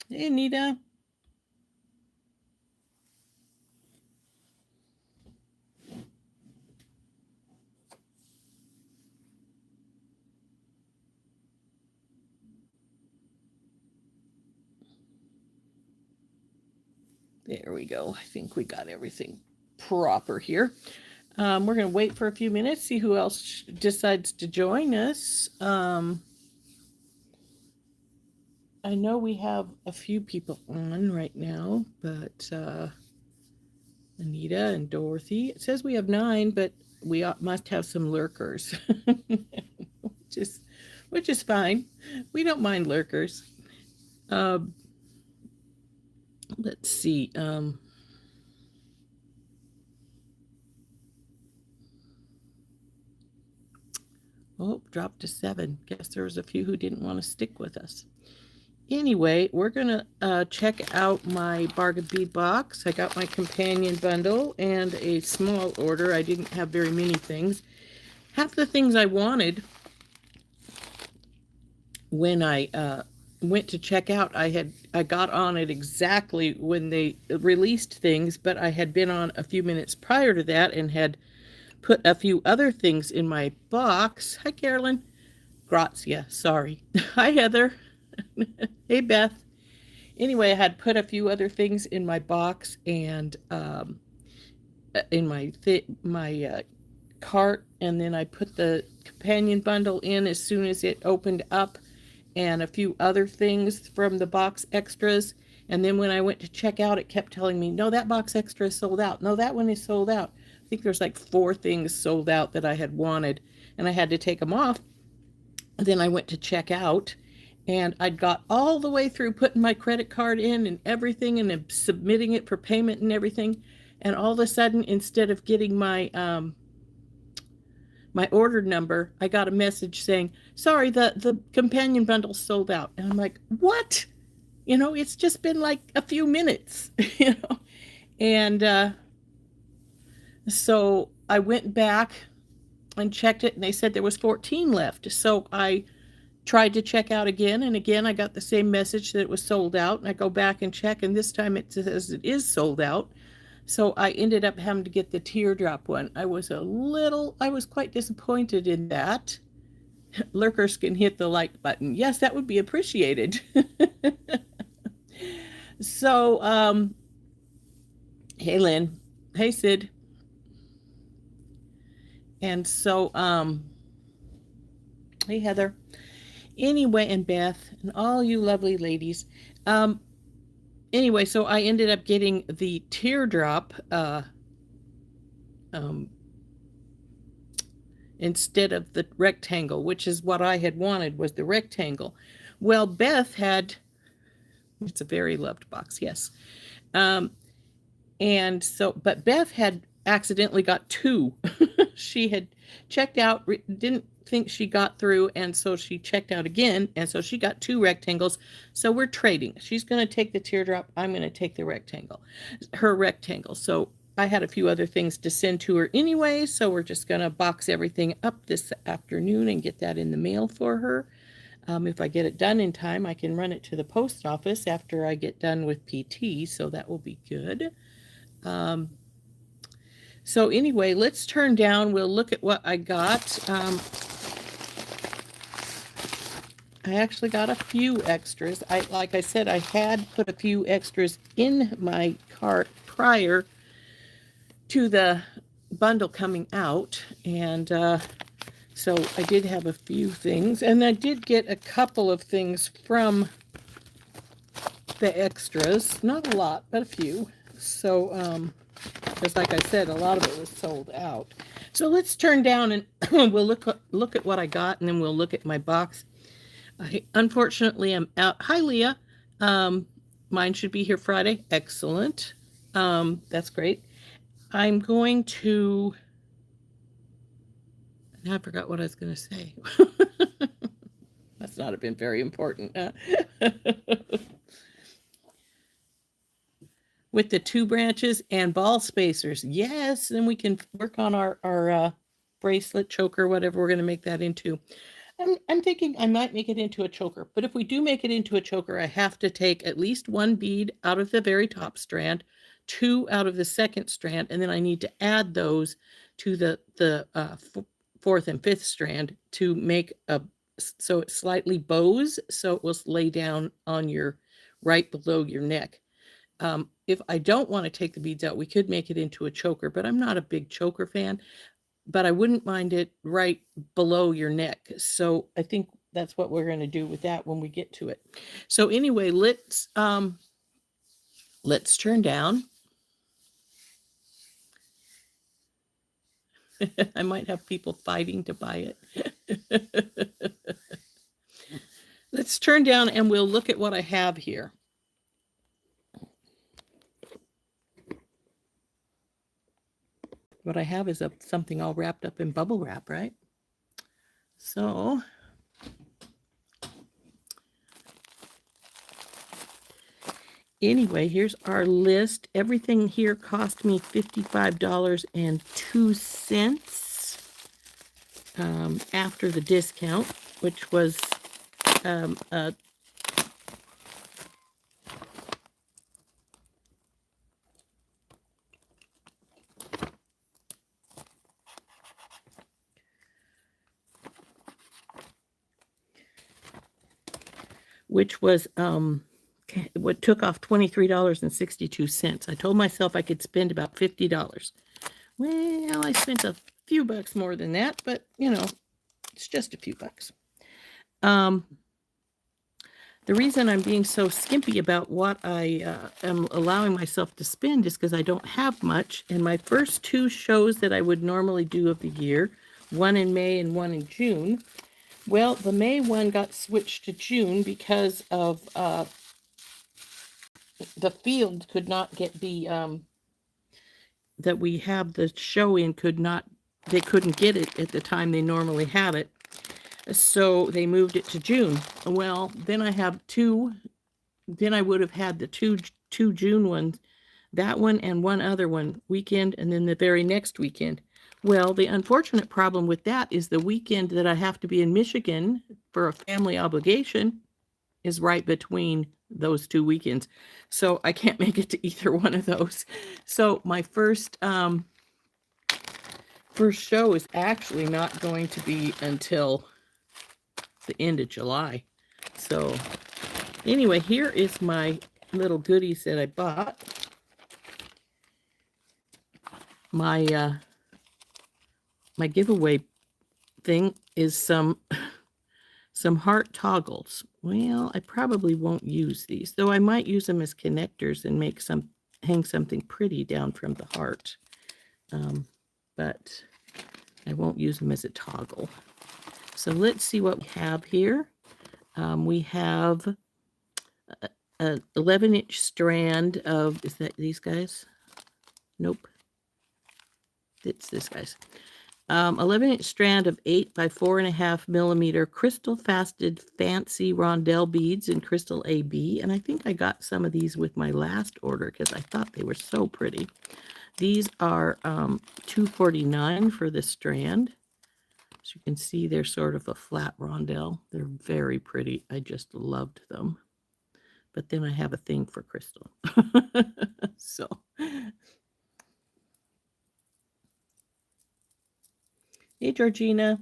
Hey, Anita. There we go. I think we got everything proper here. We're going to wait for a few minutes, see who else decides to join us. I know we have a few people on right now, but Anita and Dorothy. It says we have 9, but we must have some lurkers, which is which is fine. We don't mind lurkers. Um, let's see. Oh, dropped to 7. Guess there was a few who didn't want to stick with us. Anyway, we're going to check out my bargain bead box. I got my companion bundle and a small order. I didn't have very many things. Half the things I wanted when I went to check out, I got on it exactly when they released things, but I had been on a few minutes prior to that and had put a few other things in my box. Hi, Carolyn. Grazia, sorry. Hi, Heather. Hey, Beth. Anyway, I had put a few other things in my box and in my cart, and then I put the companion bundle in as soon as it opened up, and a few other things from the box extras. And then when I went to check out, it kept telling me, no, that box extra is sold out. No, that one is sold out. I think there's like 4 things sold out that I had wanted, and I had to take them off. And then I went to check out, and I'd got all the way through putting my credit card in and everything and submitting it for payment and everything. And all of a sudden, instead of getting my order number, I got a message saying, sorry, the companion bundle sold out. And I'm like, what? It's just been like a few minutes, you know? And so I went back and checked it, and they said there was 14 left. So I tried to check out again, and again I got the same message that it was sold out. And I go back and check, and this time it says it is sold out. So I ended up having to get the teardrop one. I was quite disappointed in that. Lurkers can hit the like button. Yes, that would be appreciated. So, hey, Lynn. Hey, Sid. And so, hey, Heather. Anyway, and Beth, and all you lovely ladies. Anyway, so I ended up getting the teardrop um, instead of the rectangle, which is what I had wanted, was the rectangle. Well, Beth had, it's a very loved box, yes. Um, and so, but Beth had accidentally got 2. She had checked out, didn't think she got through, and so she checked out again, and so she got 2 rectangles. So we're trading. She's going to take the teardrop. I'm going to take her rectangle. So I had a few other things to send to her anyway, so we're just going to box everything up this afternoon and get that in the mail for her. If I get it done in time, I can run it to the post office after I get done with PT, so that will be good. Um, so anyway, let's turn down. We'll look at what I got. I actually got a few extras. Like I said, I had put a few extras in my cart prior to the bundle coming out, and so I did have a few things, and I did get a couple of things from the extras. Not a lot, but a few. So, because like I said, a lot of it was sold out. So let's turn down and we'll look at what I got, and then we'll look at my box. Unfortunately, I'm out. Hi, Leah. Mine should be here Friday. Excellent. That's great. I'm going to. I forgot what I was going to say. Must not have been very important. With the 2 branches and ball spacers. Yes, then we can work on our bracelet, choker, whatever we're going to make that into. I'm thinking I might make it into a choker, but if we do make it into a choker, I have to take at least one bead out of the very top strand, two out of the second strand, and then I need to add those to the fourth and fifth strand to make so it slightly bows, so it will lay down on your right below your neck. If I don't want to take the beads out, we could make it into a choker, but I'm not a big choker fan. But I wouldn't mind it right below your neck. So I think that's what we're going to do with that when we get to it. So anyway, let's turn down. I might have people fighting to buy it. Let's turn down and we'll look at what I have here. What I have is something all wrapped up in bubble wrap, right? So anyway, here's our list. Everything here cost me $55.02 after the discount, which was what took off $23.62. I told myself I could spend about $50. Well, I spent a few bucks more than that, but you know, it's just a few bucks. The reason I'm being so skimpy about what I am allowing myself to spend is because I don't have much. And my first two shows that I would normally do of the year, one in May and one in June, well, the May one got switched to June because of the field could not get the that we have the show in they couldn't get it at the time they normally have it. So they moved it to June. Well, then I would have had the two June ones, that one and one other one weekend, and then the very next weekend. Well, the unfortunate problem with that is the weekend that I have to be in Michigan for a family obligation is right between those two weekends. So I can't make it to either one of those. So my first show is actually not going to be until the end of July. So anyway, here is my little goodies that I bought. My my giveaway thing is some heart toggles. Well, I probably won't use these, though I might use them as connectors and hang something pretty down from the heart. But I won't use them as a toggle. So let's see what we have here. We have an 11-inch strand of, is that these guys? Nope. It's this guys. 11-inch strand of 8 by 4.5 millimeter crystal faceted fancy rondelle beads in crystal AB. And I think I got some of these with my last order because I thought they were so pretty. These are $2.49 for the strand. As you can see, they're sort of a flat rondelle. They're very pretty. I just loved them. But then I have a thing for crystal. So, hey, Georgina.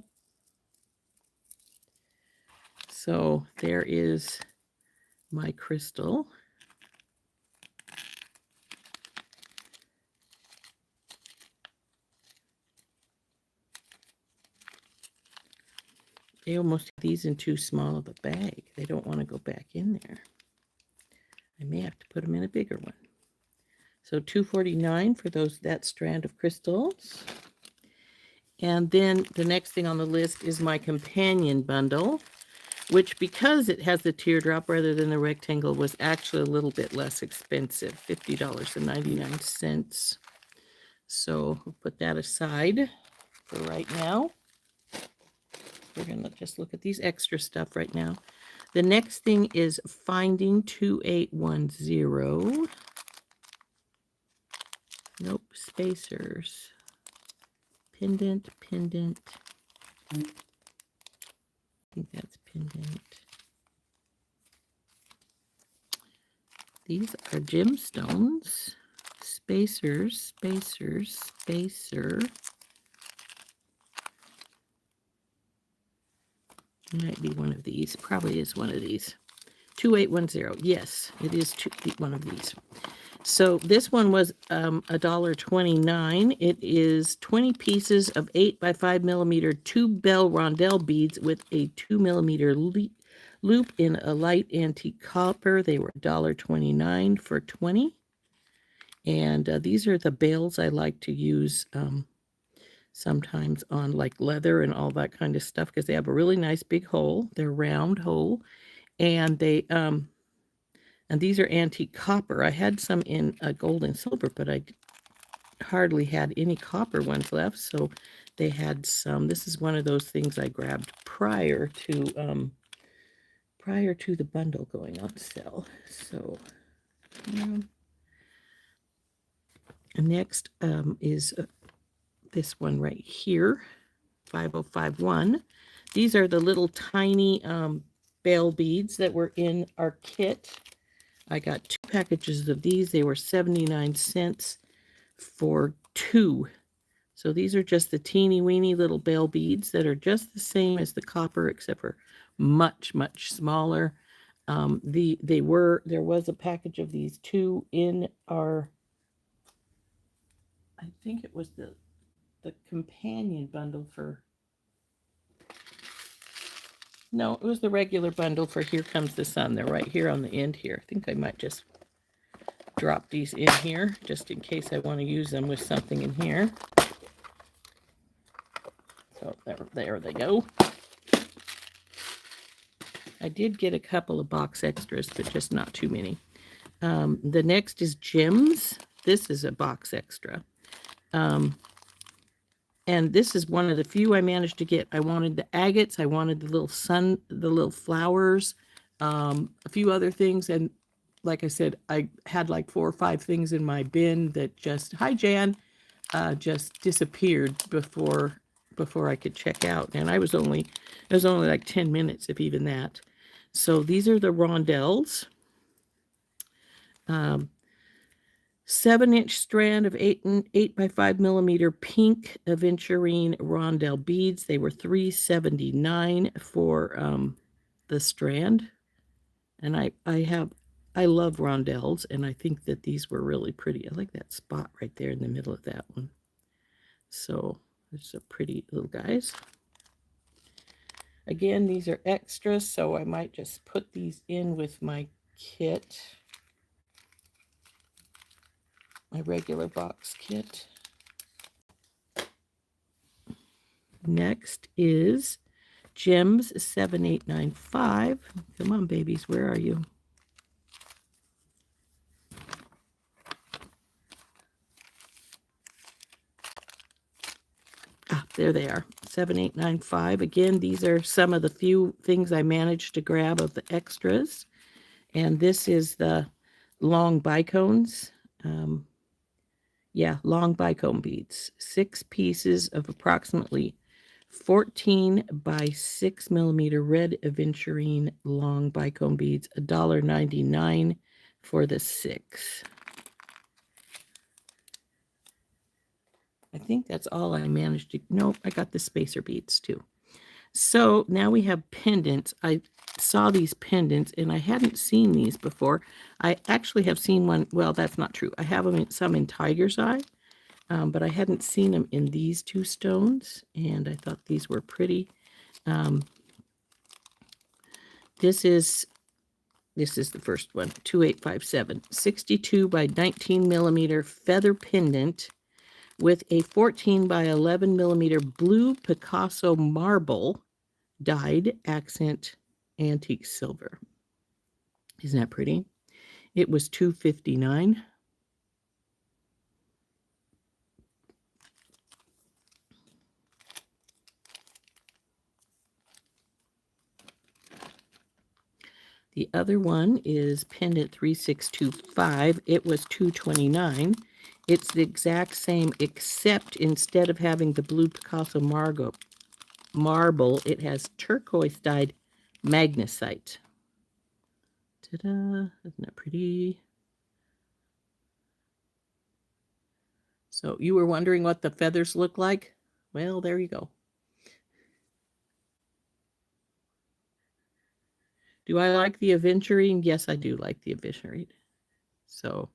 So there is my crystal. They almost have these in too small of a bag. They don't want to go back in there. I may have to put them in a bigger one. So $2.49 for that strand of crystals. And then the next thing on the list is my companion bundle, which, because it has the teardrop rather than the rectangle, was actually a little bit less expensive, $50.99. So we'll put that aside for right now. We're going to just look at these extra stuff right now. The next thing is Finding 2810. Nope, spacers. Pendant. think that's pendant. These are gemstones. Spacers, spacers, spacer. Might be one of these. Probably is one of these. 2810. Yes, it is one of these. So this one was $1.29. It is 20 pieces of 8 by 5 millimeter 2 bell rondelle beads with a 2 millimeter loop in a light antique copper. They were $1.29 for 20. And these are the bails I like to use sometimes on like leather and all that kind of stuff because they have a really nice big hole. They're round hole. And they and these are antique copper. I had some in gold and silver, but I hardly had any copper ones left. So they had some. This is one of those things I grabbed prior to the bundle going on sale. So next is this one right here, 5051. These are the little tiny bail beads that were in our kit. I got 2 packages of these. They were 79 cents for 2. So these are just the teeny weeny little bail beads that are just the same as the copper, except for much, much smaller. There was a package of these too in our, I think it was the companion bundle for, no, it was the regular bundle for Here Comes the Sun. They're right here on the end here. I think I might just drop these in here just in case I want to use them with something in here. So there they go. I did get a couple of box extras, but just not too many. The next is gems. This is a box extra. And this is one of the few I managed to get. I wanted the agates. I wanted the little flowers, a few other things. And like I said, I had like 4 or 5 things in my bin that just, hi Jan, just disappeared before I could check out. And it was only like 10 minutes, if even that. So these are the rondelles. 7-inch strand of 8 by 5 millimeter pink aventurine rondelle beads. They were $3.79 for the strand. And I love rondelles, and I think that these were really pretty. I like that spot right there in the middle of that one. So it's a pretty little guys. Again, these are extras, so I might just put these in with my kit. My regular box kit. Next is Gems 7895. Come on, babies, where are you? Ah, there they are. 7895. Again, these are some of the few things I managed to grab of the extras. And this is the long bicones. Long bicone beads. 6 pieces of approximately 14 by 6 millimeter red aventurine long bicone beads. $1.99 for the 6. I think that's all I managed to. Nope, I got the spacer beads too. So now we have pendants. I saw these pendants and I hadn't seen these before. I actually have seen one. Well, that's not true. I have them some in Tiger's Eye, but I hadn't seen them in these 2 stones, and I thought these were pretty. This is the first one, 2857, 62 by 19 millimeter feather pendant with a 14 by 11 millimeter blue Picasso marble dyed accent antique silver. Isn't that pretty? It was $2.59. The other one is pendant 3625. It was $2.29. It's the exact same, except instead of having the blue Picasso marble. It has turquoise dyed magnesite. Ta-da! Isn't that pretty? So you were wondering what the feathers look like? Well, there you go. Do I like the aventurine? Yes, I do like the aventurine. So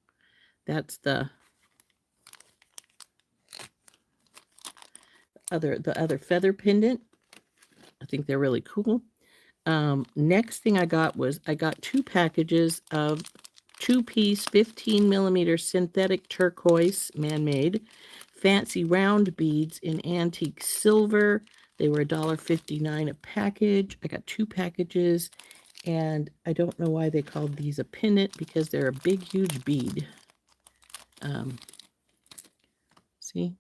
that's the other feather pendant. I think they're really cool. Next thing I got was I got 2 packages of 2-piece 15mm synthetic turquoise man-made fancy round beads in antique silver. They were $1.59 a package. I got 2 packages, and I don't know why they called these a pendant because they're a big, huge bead. See?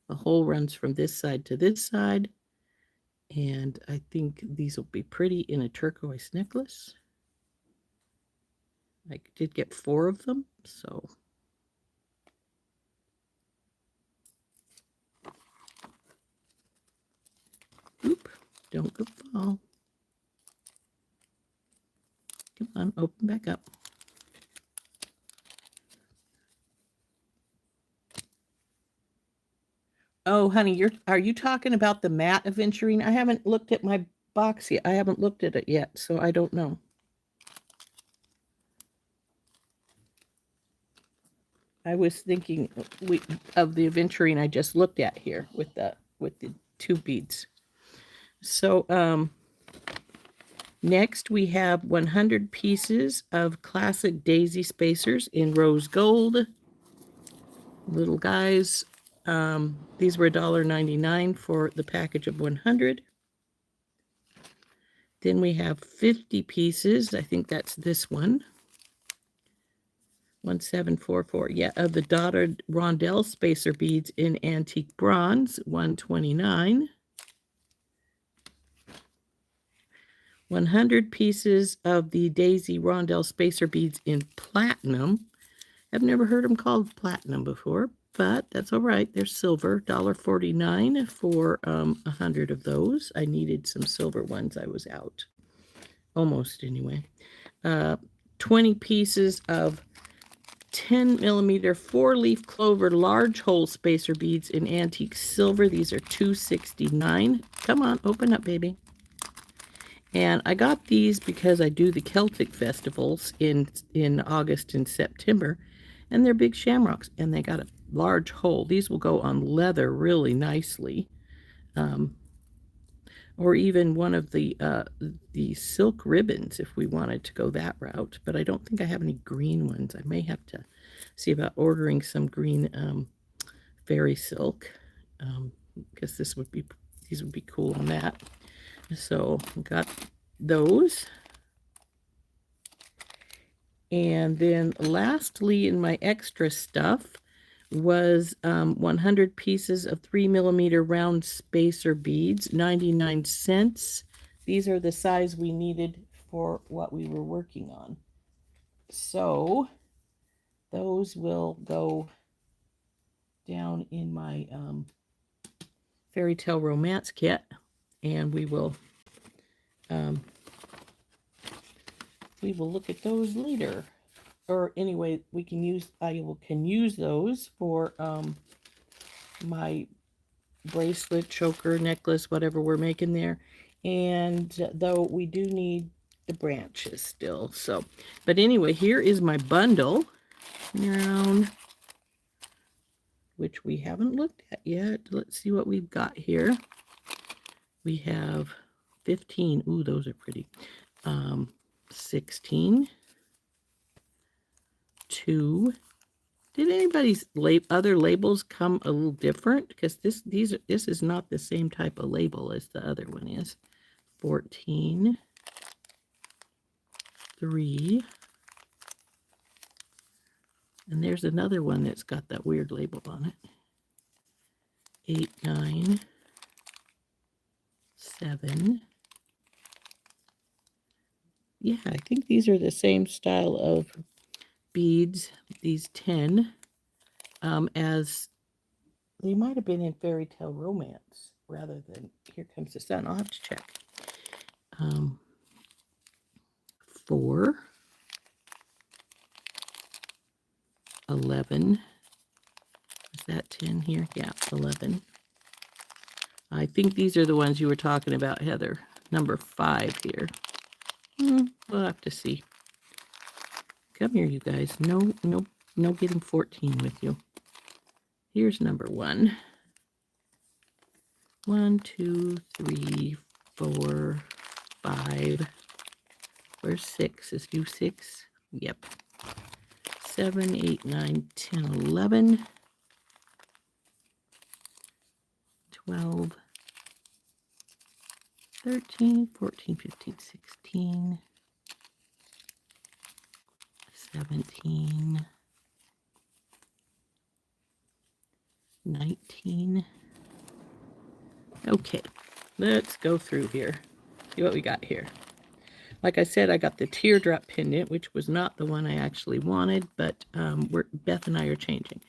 The hole runs from this side to this side, and I think these will be pretty in a turquoise necklace. I did get 4 of them, so oop, don't go fall. Come on, open back up. Oh, honey, are you talking about the matte aventurine? I haven't looked at my box yet. I haven't looked at it yet, so I don't know. I was thinking of the aventurine I just looked at here with the 2 beads. So next we have 100 pieces of classic daisy spacers in rose gold. Little guys. These were $1.99 for the package of 100. Then we have 50 pieces. I think that's this one. 1744. Yeah, of the dotted rondelle spacer beads in antique bronze, $129. 100 pieces of the daisy rondelle spacer beads in platinum. I've never heard them called platinum before, but that's all right. They're silver, $1.49 for 100 of those. I needed some silver ones. I was out. Almost, anyway. 20 pieces of 10mm 4-leaf clover large hole spacer beads in antique silver. These are $2.69. Come on, open up, baby. And I got these because I do the Celtic festivals in August and September, and they're big shamrocks, and they got a large hole. These will go on leather really nicely, or even one of the silk ribbons if we wanted to go that route. But I don't think I have any green ones. I may have to see about ordering some green fairy silk, because these would be cool on that. So got those. And then lastly in my extra stuff was 100 pieces of 3mm round spacer beads, 99 cents. These are the size we needed for what we were working on. So those will go down in my fairy tale romance kit, and we will look at those later. Or anyway, I can use those for my bracelet, choker, necklace, whatever we're making there. And though we do need the branches still. So, but anyway, here is my bundle around, which we haven't looked at yet. Let's see what we've got here. We have 15. Ooh, those are pretty. 16. 2. Did anybody's other labels come a little different? Because this is not the same type of label as the other one is. 14. 3. And there's another one that's got that weird label on it. 8, 9, 7. Yeah, I think these are the same style of beads, these 10, as they might have been in Fairy Tale Romance rather than here comes the sun. I'll have to check. 4, 11. Is that 10 here? Yeah, 11. I think these are the ones you were talking about, Heather. Number 5 here. We'll have to see. Come here, you guys. No getting 14 with you. Here's number 1. 1, 2, 3, 4, 5. Where's 6? Is you 6? Yep. 7, 8, 9, 10, 11. 12, 13, 14, 15, 16, 17, 19. Okay, let's go through here. See what we got here. Like I said, I got the teardrop pendant, which was not the one I actually wanted, but Beth and I are changing.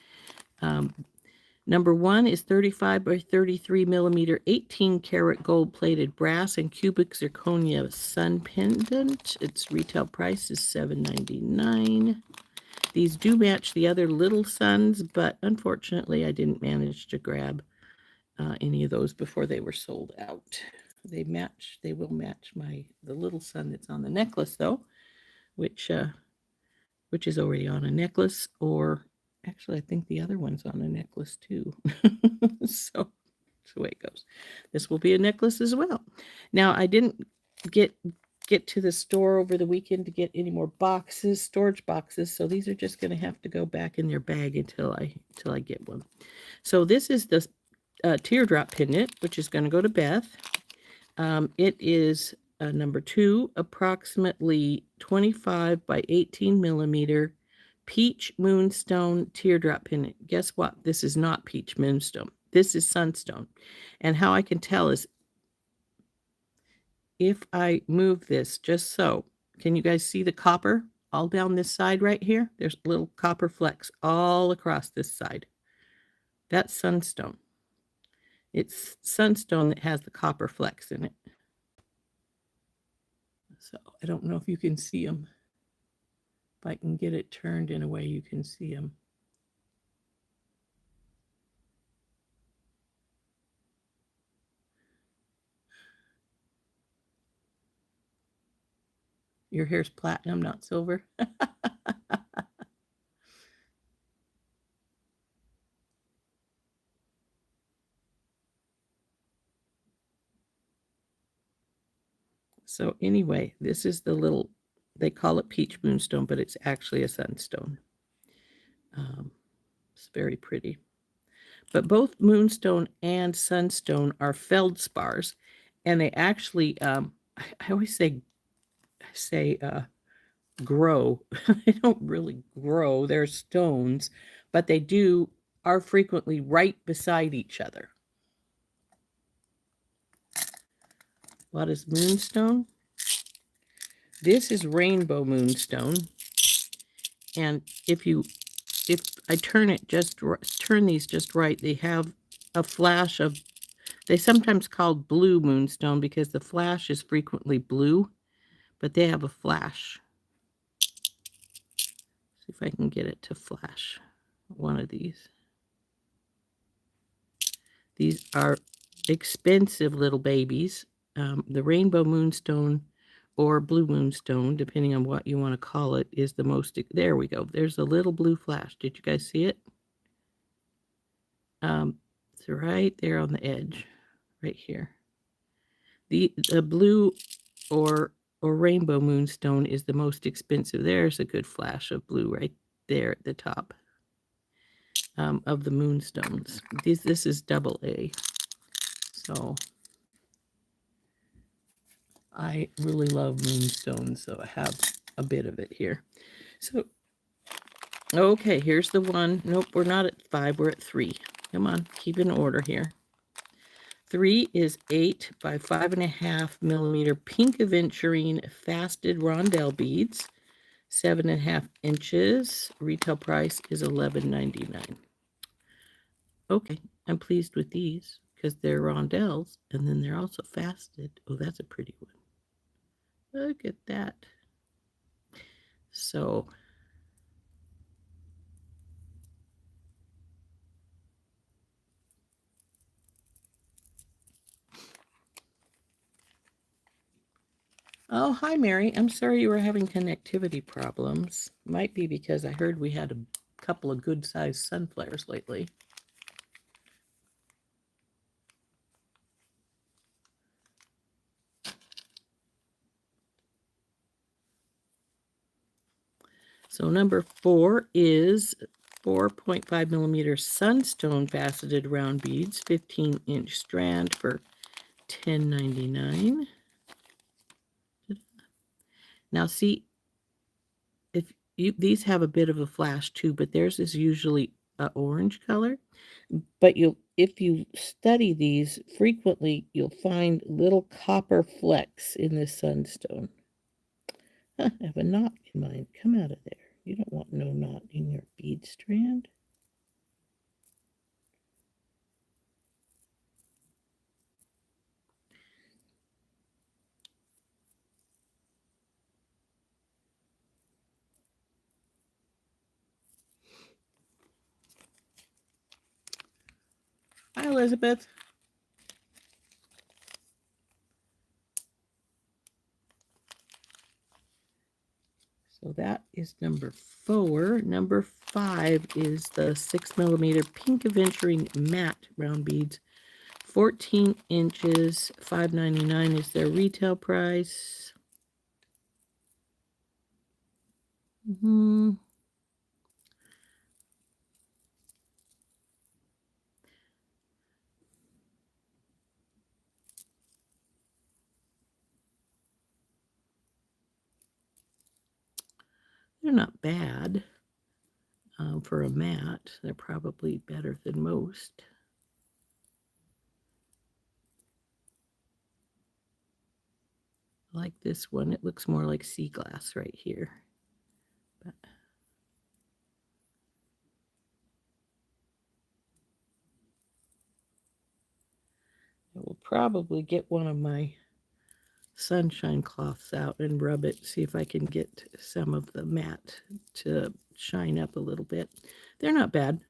Number 1 is 35 by 33 millimeter, 18 karat gold plated brass and cubic zirconia sun pendant. Its retail price is $7.99. These do match the other little suns, but unfortunately I didn't manage to grab any of those before they were sold out. They will match the little sun that's on the necklace though, which is already on a necklace, or actually I think the other one's on a necklace too. So that's the way it goes. This will be a necklace as well. Now I didn't get to the store over the weekend to get any more storage boxes, so these are just going to have to go back in their bag until I get one. So this is the teardrop pendant, which is going to go to Beth. It is number 2, approximately 25 by 18 millimeter peach moonstone teardrop pendant. Guess what? This is not peach moonstone. This is sunstone. And how I can tell is if I move this just so, can you guys see the copper all down this side right here? There's little copper flecks all across this side. That's sunstone. It's sunstone that has the copper flecks in it. So I don't know if you can see them. If I can get it turned in a way you can see them. Your hair's platinum, not silver. So anyway, this is the little, they call it peach moonstone, but it's actually a sunstone. It's very pretty. But both moonstone and sunstone are feldspars, and they actually, I always say grow. They don't really grow. They're stones, but they are frequently right beside each other. What is moonstone? This is rainbow moonstone. And if I turn these just right, they have a flash of, they sometimes called blue moonstone because the flash is frequently blue, but they have a flash. See if I can get it to flash one of these. These are expensive little babies. The rainbow moonstone or blue moonstone, depending on what you want to call it, is the most. There we go. There's a little blue flash. Did you guys see it? It's right there on the edge, right here. The blue or rainbow moonstone is the most expensive. There's a good flash of blue right there at the top of the moonstones. This is AA. So I really love moonstones, so I have a bit of it here. So, okay, here's the one. Nope, we're not at 5, we're at 3. Come on, keep in order here. 3 is 8 by 5.5 millimeter pink aventurine fasted rondelle beads, 7.5 inches. Retail price is $11.99. Okay, I'm pleased with these because they're rondelles, and then they're also fasted. Oh, that's a pretty one. Look at that. So oh, hi, Mary. I'm sorry you were having connectivity problems. Might be because I heard we had a couple of good-sized sunflowers lately. So number 4 is 4.5 millimeter sunstone faceted round beads, 15-inch strand for $10.99. Now see, if these have a bit of a flash too, but theirs is usually an orange color. But if you study these frequently, you'll find little copper flecks in this sunstone. I have a knot in mine. Come out of there. You don't want no knot in your bead strand. Hi, Elizabeth. So that is number 4. Number 5 is the 6 millimeter pink aventurine matte round beads. 14 inches, $5.99 is their retail price. They're not bad for a matte. They're probably better than most. I like this one. It looks more like sea glass right here. But I will probably get one of my sunshine cloths out and rub it, see if I can get some of the matte to shine up a little bit. They're not bad.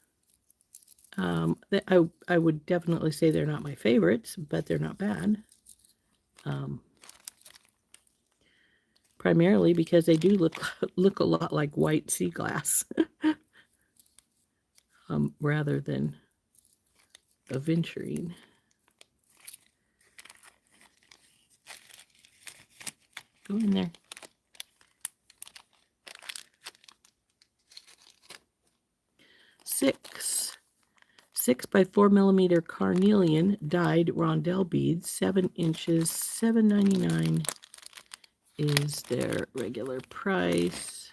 I would definitely say they're not my favorites, but they're not bad. Primarily because they do look a lot like white sea glass, rather than aventurine. Go in there. 6 by 4 millimeter carnelian dyed rondelle beads, 7 inches, $7.99 is their regular price.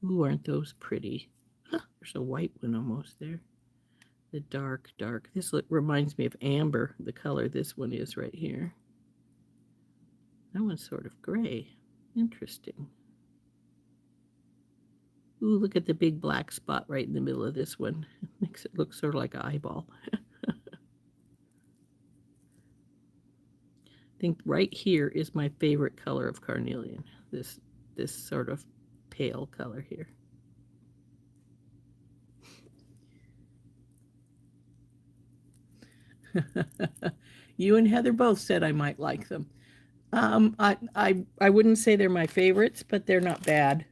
Ooh, aren't those pretty? Huh, there's a white one almost there. The dark. This reminds me of amber, the color this one is right here. That one's sort of gray. Interesting. Ooh, look at the big black spot right in the middle of this one. It makes it look sort of like an eyeball. I think right here is my favorite color of carnelian. This sort of pale color here. You and Heather both said I might like them. I wouldn't say they're my favorites, but they're not bad.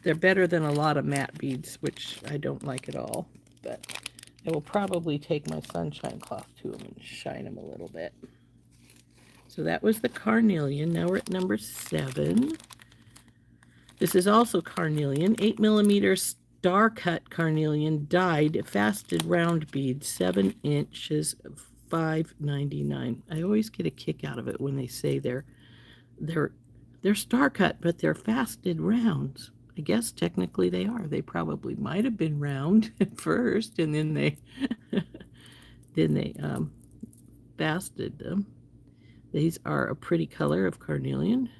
They're better than a lot of matte beads, which I don't like at all. But I will probably take my sunshine cloth to them and shine them a little bit. So that was the carnelian. Now we're at number 7. This is also carnelian, 8 millimeter star cut carnelian dyed fasted round beads, 7 inches, $5.99. I always get a kick out of it when they say they're star cut, but they're fasted rounds. I guess technically they are. They probably might have been round at first, and then they fasted them. These are a pretty color of carnelian.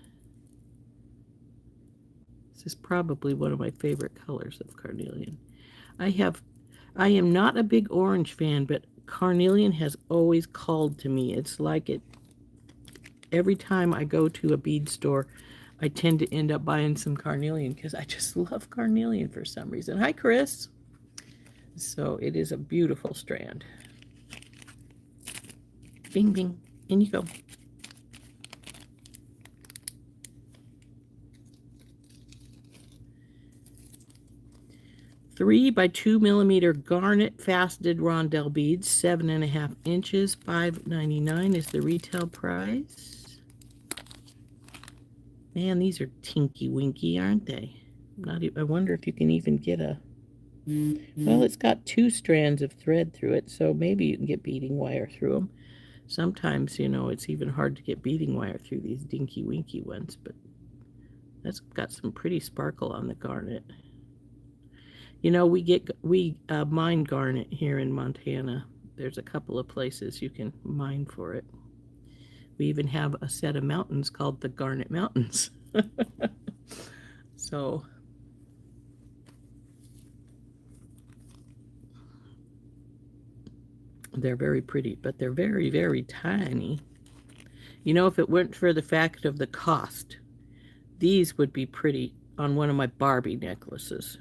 This is probably one of my favorite colors of carnelian. I am not a big orange fan, but carnelian has always called to me. It's like it, every time I go to a bead store, I tend to end up buying some carnelian because I just love carnelian for some reason. Hi, Chris. So it is a beautiful strand. Bing, bing. In you go. Three by 2 millimeter garnet faceted rondelle beads, 7.5 inches, $5.99 is the retail price. Man, these are tinky winky, aren't they? I wonder if you can even get a. Well, it's got 2 strands of thread through it, so maybe you can get beading wire through them. Sometimes, you know, it's even hard to get beading wire through these dinky winky ones, but that's got some pretty sparkle on the garnet. You know, we mine garnet here in Montana. There's a couple of places you can mine for it. We even have a set of mountains called the Garnet Mountains. So they're very pretty, but they're very, very tiny. You know, if it weren't for the fact of the cost, these would be pretty on one of my Barbie necklaces.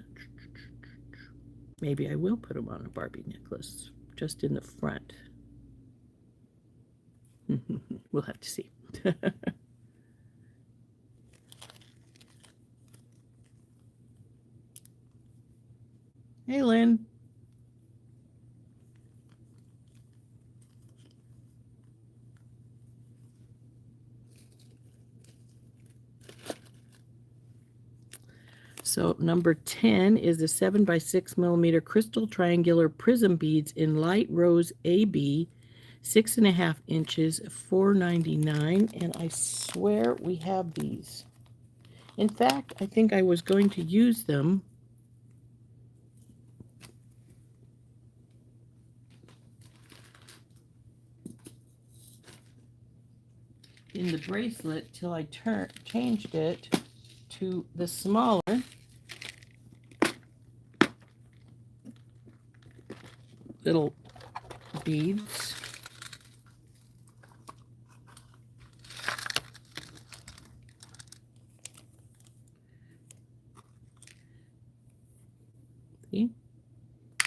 Maybe I will put them on a Barbie necklace, just in the front. We'll have to see. Hey, Lynn. So number 10 is the 7 by 6 millimeter crystal triangular prism beads in light rose AB, 6.5 inches, $4.99. And I swear we have these. In fact, I think I was going to use them in the bracelet till I changed it to the smaller little beads. See?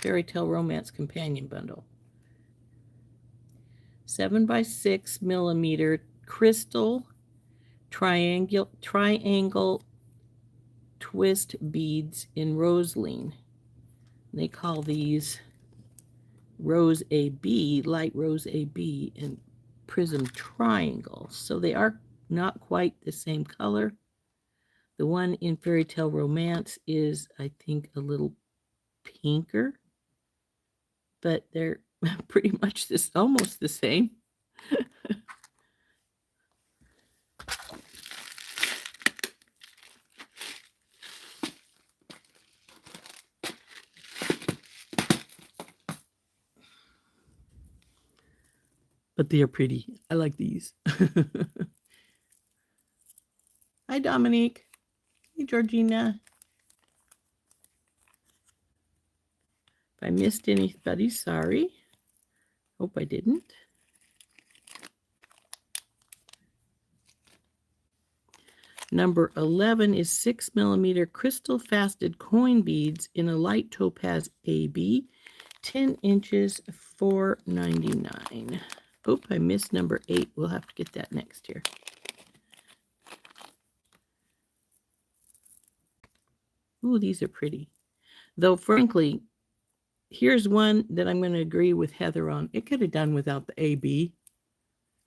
Fairy Tale Romance Companion Bundle. 7 by 6 millimeter crystal triangle twist beads in roseline. They call these Rose AB, light Rose AB, and prism triangle. So they are not quite the same color. The one in Fairy Tale Romance is, I think, a little pinker, but they're pretty much almost the same. But they are pretty. I like these. Hi, Dominique. Hey, Georgina. If I missed anybody, sorry. Hope I didn't. Number 11 is 6 millimeter crystal faceted coin beads in a light topaz AB, 10 inches, $4.99. Oop, I missed number 8. We'll have to get that next year. Ooh, these are pretty. Though, frankly, here's one that I'm going to agree with Heather on. It could have done without the AB.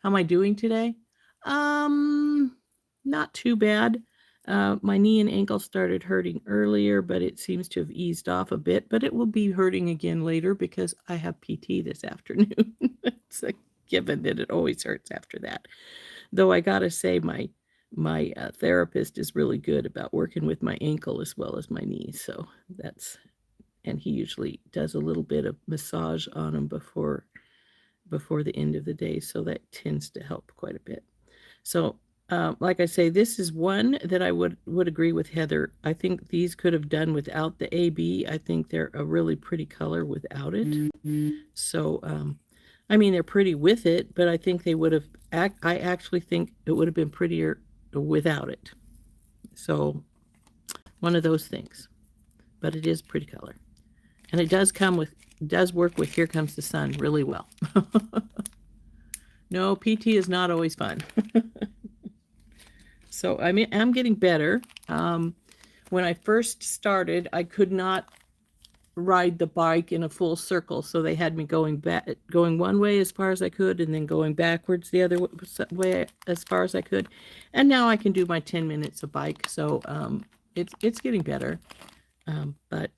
How am I doing today? Not too bad. My knee and ankle started hurting earlier, but it seems to have eased off a bit. But it will be hurting again later because I have PT this afternoon. It's a given that it always hurts after that. Though I gotta say, my therapist is really good about working with my ankle as well as my knee. So that's, and he usually does a little bit of massage on them before the end of the day. So that tends to help quite a bit. So like I say, this is one that I would agree with Heather. I think these could have done without the AB. I think they're a really pretty color without it. So I mean, they're pretty with it, but I think they would have, I actually think it would have been prettier without it. So, one of those things. But it is pretty color. And it does work with Here Comes the Sun really well. No, PT is not always fun. So, I mean, I'm getting better. When I first started, I could not ride the bike in a full circle, so they had me going one way as far as I could, and then going backwards the other way as far as I could. And now I can do my 10 minutes of bike, so it's getting better. But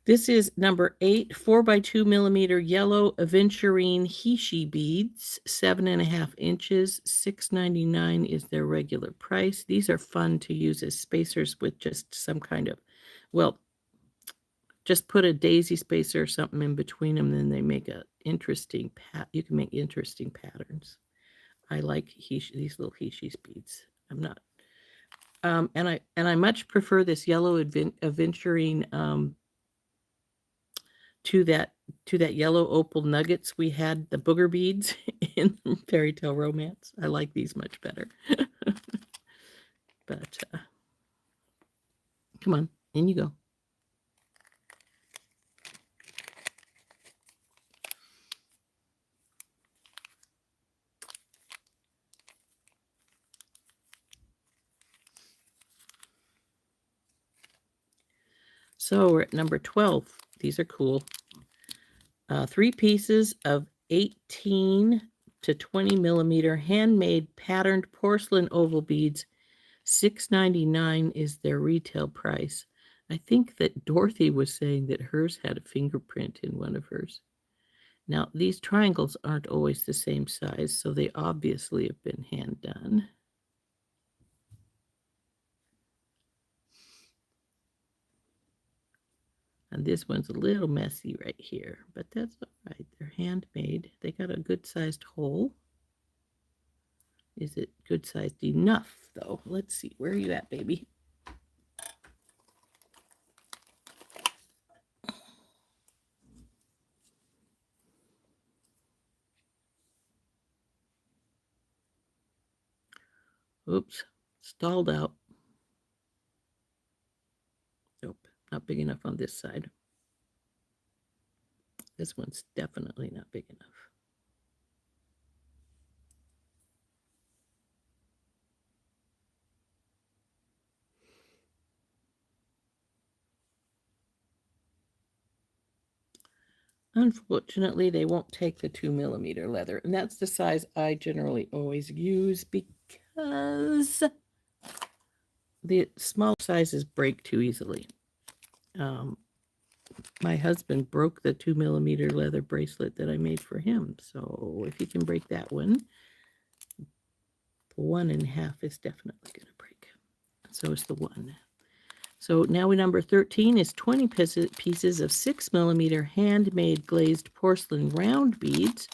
this is number 8, 4x2 millimeter yellow aventurine Hishi beads, 7.5 inches, $6.99 is their regular price. These are fun to use as spacers with just some kind of, well, just put a daisy spacer or something in between them, then they make a interesting you can make interesting patterns. I like these little Hishi's beads. I'm not, and I much prefer this yellow aventurine to that yellow opal nuggets we had, the booger beads in Fairy Tale Romance. I like these much better. But come on, in you go. So we're at number 12. These are cool. 3 pieces of 18 to 20 millimeter handmade patterned porcelain oval beads. $6.99 is their retail price. I think that Dorothy was saying that hers had a fingerprint in one of hers. Now, these triangles aren't always the same size, so they obviously have been hand done. And this one's a little messy right here, but that's all right. They're handmade. They got a good-sized hole. Is it good-sized enough, though? Let's see. Where are you at, baby? Oops. Stalled out. Nope. Not big enough on this side. This one's definitely not big enough. Unfortunately, they won't take the 2 millimeter leather, and that's the size I generally always use because the small sizes break too easily. My husband broke the 2 millimeter leather bracelet that I made for him, so if he can break that one, the 1.5 is definitely going to break. So is the 1. So now number 13 is 20 pieces of 6 millimeter handmade glazed porcelain round beads,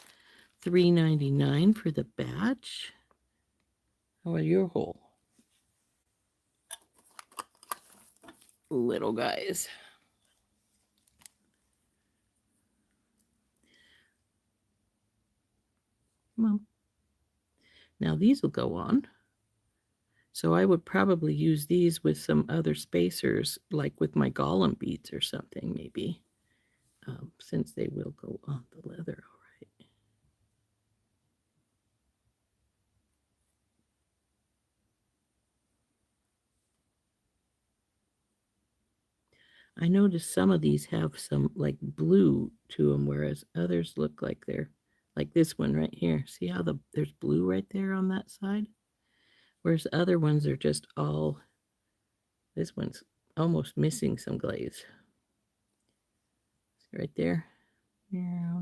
$3.99 for the batch. How are your hole? Little guys. Come on. Now these will go on. So I would probably use these with some other spacers, like with my Gollum beads or something, maybe, since they will go on the leather, all right. I noticed some of these have some like blue to them, whereas others look like they're like this one right here. See how there's blue right there on that side? Whereas other ones are just all, this one's almost missing some glaze. See right there? Yeah.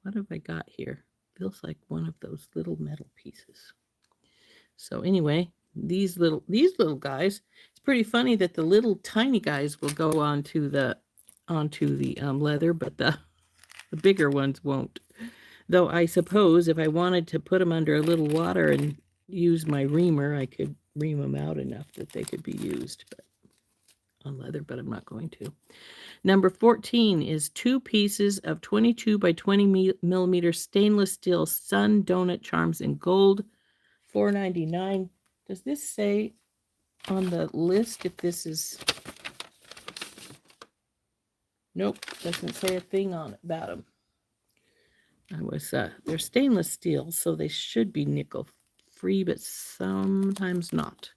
What have I got here? Feels like one of those little metal pieces. So anyway, these little guys, it's pretty funny that the little tiny guys will go onto the leather, but the bigger ones won't. Though I suppose if I wanted to put them under a little water and use my reamer, I could ream them out enough that they could be used. But on leather, but I'm not going to. Number 14 is 2 pieces of 22 by 20 millimeter stainless steel sun donut charms in gold, $4.99. Does this say on the list if this is... Nope, doesn't say a thing on it about them. They're stainless steel, so they should be nickel free, but sometimes not.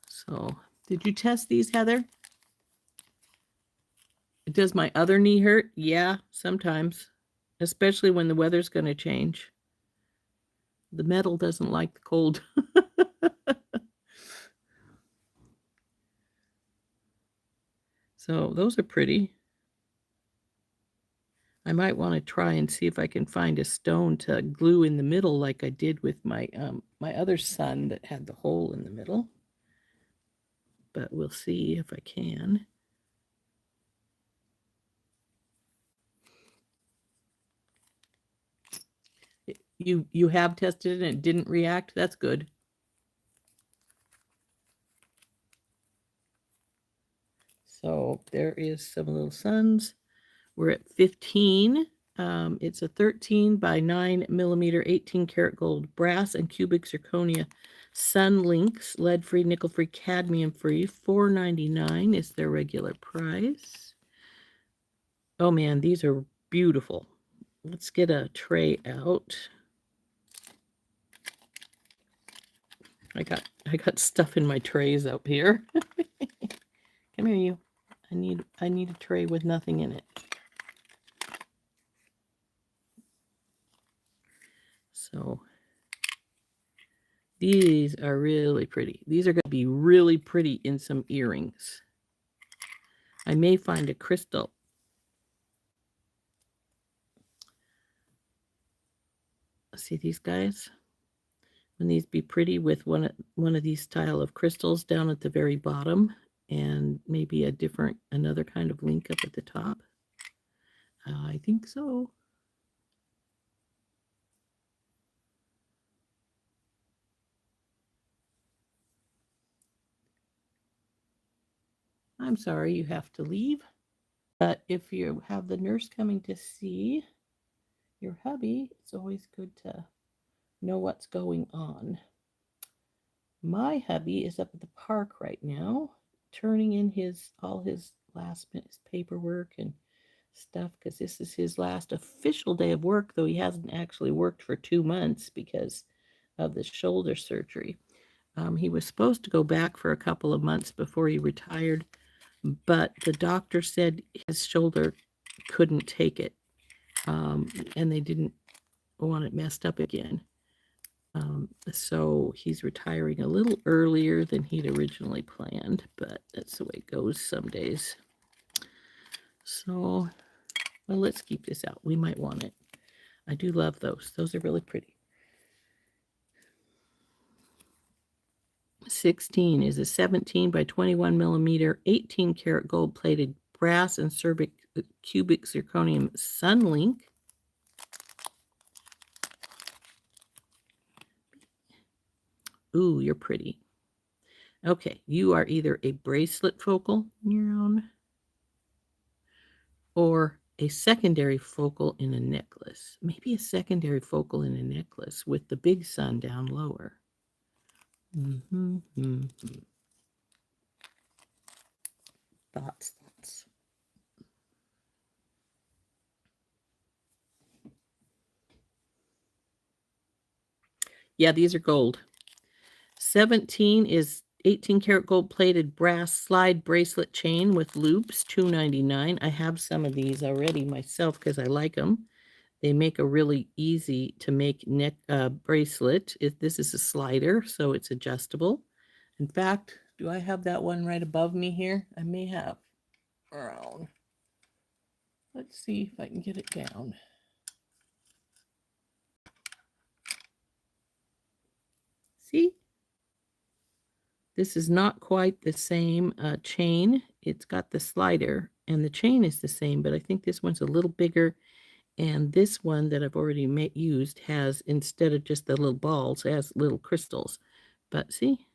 So, did you test these, Heather? Does my other knee hurt? Yeah, sometimes, especially when the weather's going to change. The metal doesn't like the cold. So those are pretty. I might want to try and see if I can find a stone to glue in the middle like I did with my my other son that had the hole in the middle. But we'll see if I can. You have tested it and it didn't react? That's good. So there is some little suns. We're at 15. It's a 13 by 9 millimeter 18 karat gold brass and cubic zirconia sun links, lead-free, nickel-free, cadmium-free. $4.99 is their regular price. Oh man, these are beautiful. Let's get a tray out. I got stuff in my trays up here. Come here, you. I need a tray with nothing in it. So these are really pretty. These are going to be really pretty in some earrings. I may find a crystal. See these guys? Wouldn't these be pretty with one of these style of crystals down at the very bottom and maybe another kind of link up at the top? I think so. I'm sorry you have to leave. But if you have the nurse coming to see your hubby, it's always good to know what's going on. My hubby is up at the park right now, turning in all his last minute paperwork and stuff, because this is his last official day of work, though he hasn't actually worked for 2 months because of the shoulder surgery. He was supposed to go back for a couple of months before he retired, but the doctor said his shoulder couldn't take it, and they didn't want it messed up again. So he's retiring a little earlier than he'd originally planned, but that's the way it goes some days. So, well, let's keep this out. We might want it. I do love those. Those are really pretty. 16 is a 17 by 21 millimeter 18 karat gold plated brass and cubic zirconium sun link. Ooh, you're pretty. Okay, you are either a bracelet focal or a secondary focal in a necklace. Maybe a secondary focal in a necklace with the big sun down lower. Thoughts. Yeah, these are gold. 17 is 18 karat gold plated brass slide bracelet chain with loops, $2.99. I have some of these already myself because I like them. They make a really easy to make neck bracelet. This is a slider, so it's adjustable. In fact, do I have that one right above me here? I may have. Around. Let's see if I can get it down. See? This is not quite the same chain. It's got the slider, and the chain is the same, but I think this one's a little bigger. And this one that I've already used has, instead of just the little balls, it has little crystals. But see?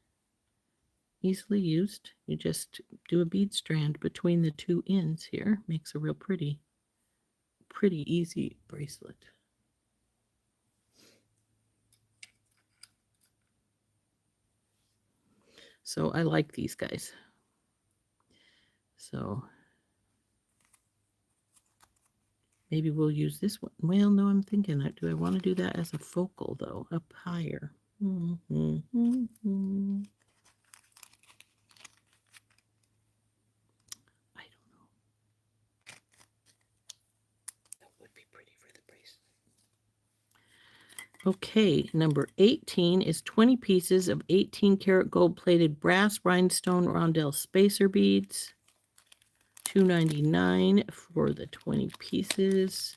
easily used. You just do a bead strand between the two ends here. Makes a real pretty easy bracelet. So I like these guys. So maybe we'll use this one. Well, no, I'm thinking that. Do I want to do that as a focal, though? Up higher. I don't know. That would be pretty for the bracelet. Okay, number 18 is 20 pieces of 18-karat gold-plated brass rhinestone rondelle spacer beads. $2.99 for the 20 pieces.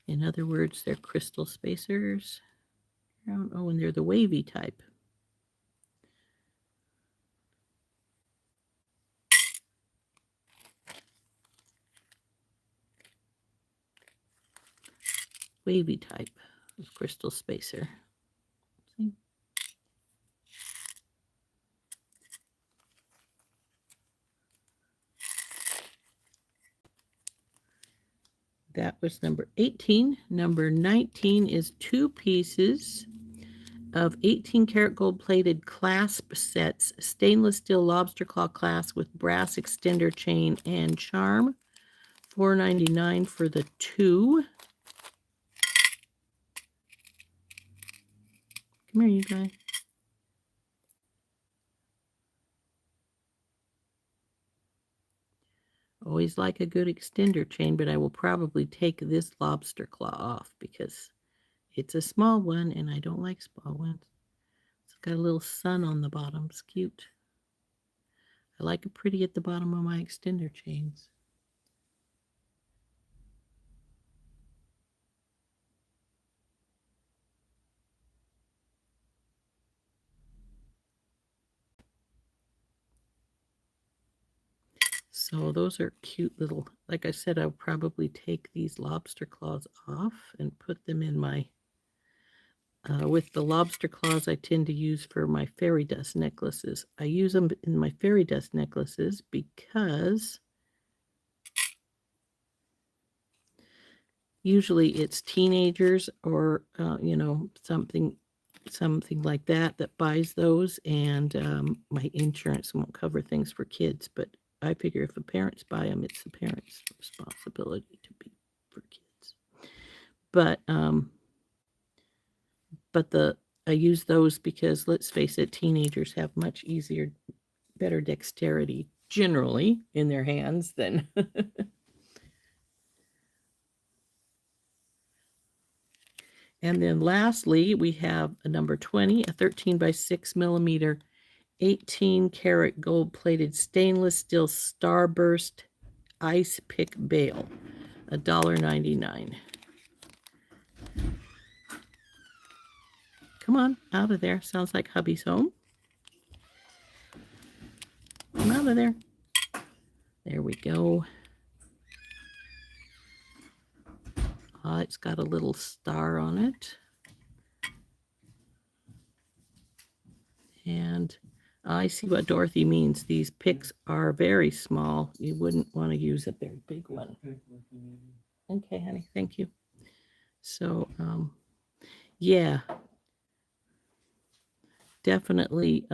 In other words, they're crystal spacers. I don't know, and they're the wavy type. Wavy type of crystal spacer. See? That was number 18. Number 19 is 2 pieces of 18-karat gold-plated clasp sets, stainless steel lobster claw clasp with brass extender chain and charm. $4.99 for the 2. Come here, you guys. Always like a good extender chain, but I will probably take this lobster claw off because it's a small one and I don't like small ones. It's got a little sun on the bottom. It's cute. I like it pretty at the bottom of my extender chains. So those are cute little, like I said, I'll probably take these lobster claws off and put them in my, with the lobster claws I tend to use for my fairy dust necklaces. I use them in my fairy dust necklaces because usually it's teenagers or, you know, something like that buys those, and my insurance won't cover things for kids, but I figure if the parents buy them, it's the parents' responsibility to be for kids. But I use those because, let's face it, teenagers have much easier, better dexterity generally in their hands than And then lastly, we have a number 20, a 13 by 6 millimeter 18-karat gold-plated stainless steel starburst ice pick bail, $1.99. Come on, out of there. Sounds like hubby's home. Come out of there. There we go. It's got a little star on it. And I see what Dorothy means. These picks are very small. You wouldn't want to use a very big one. Okay, honey, thank you. So, yeah, definitely,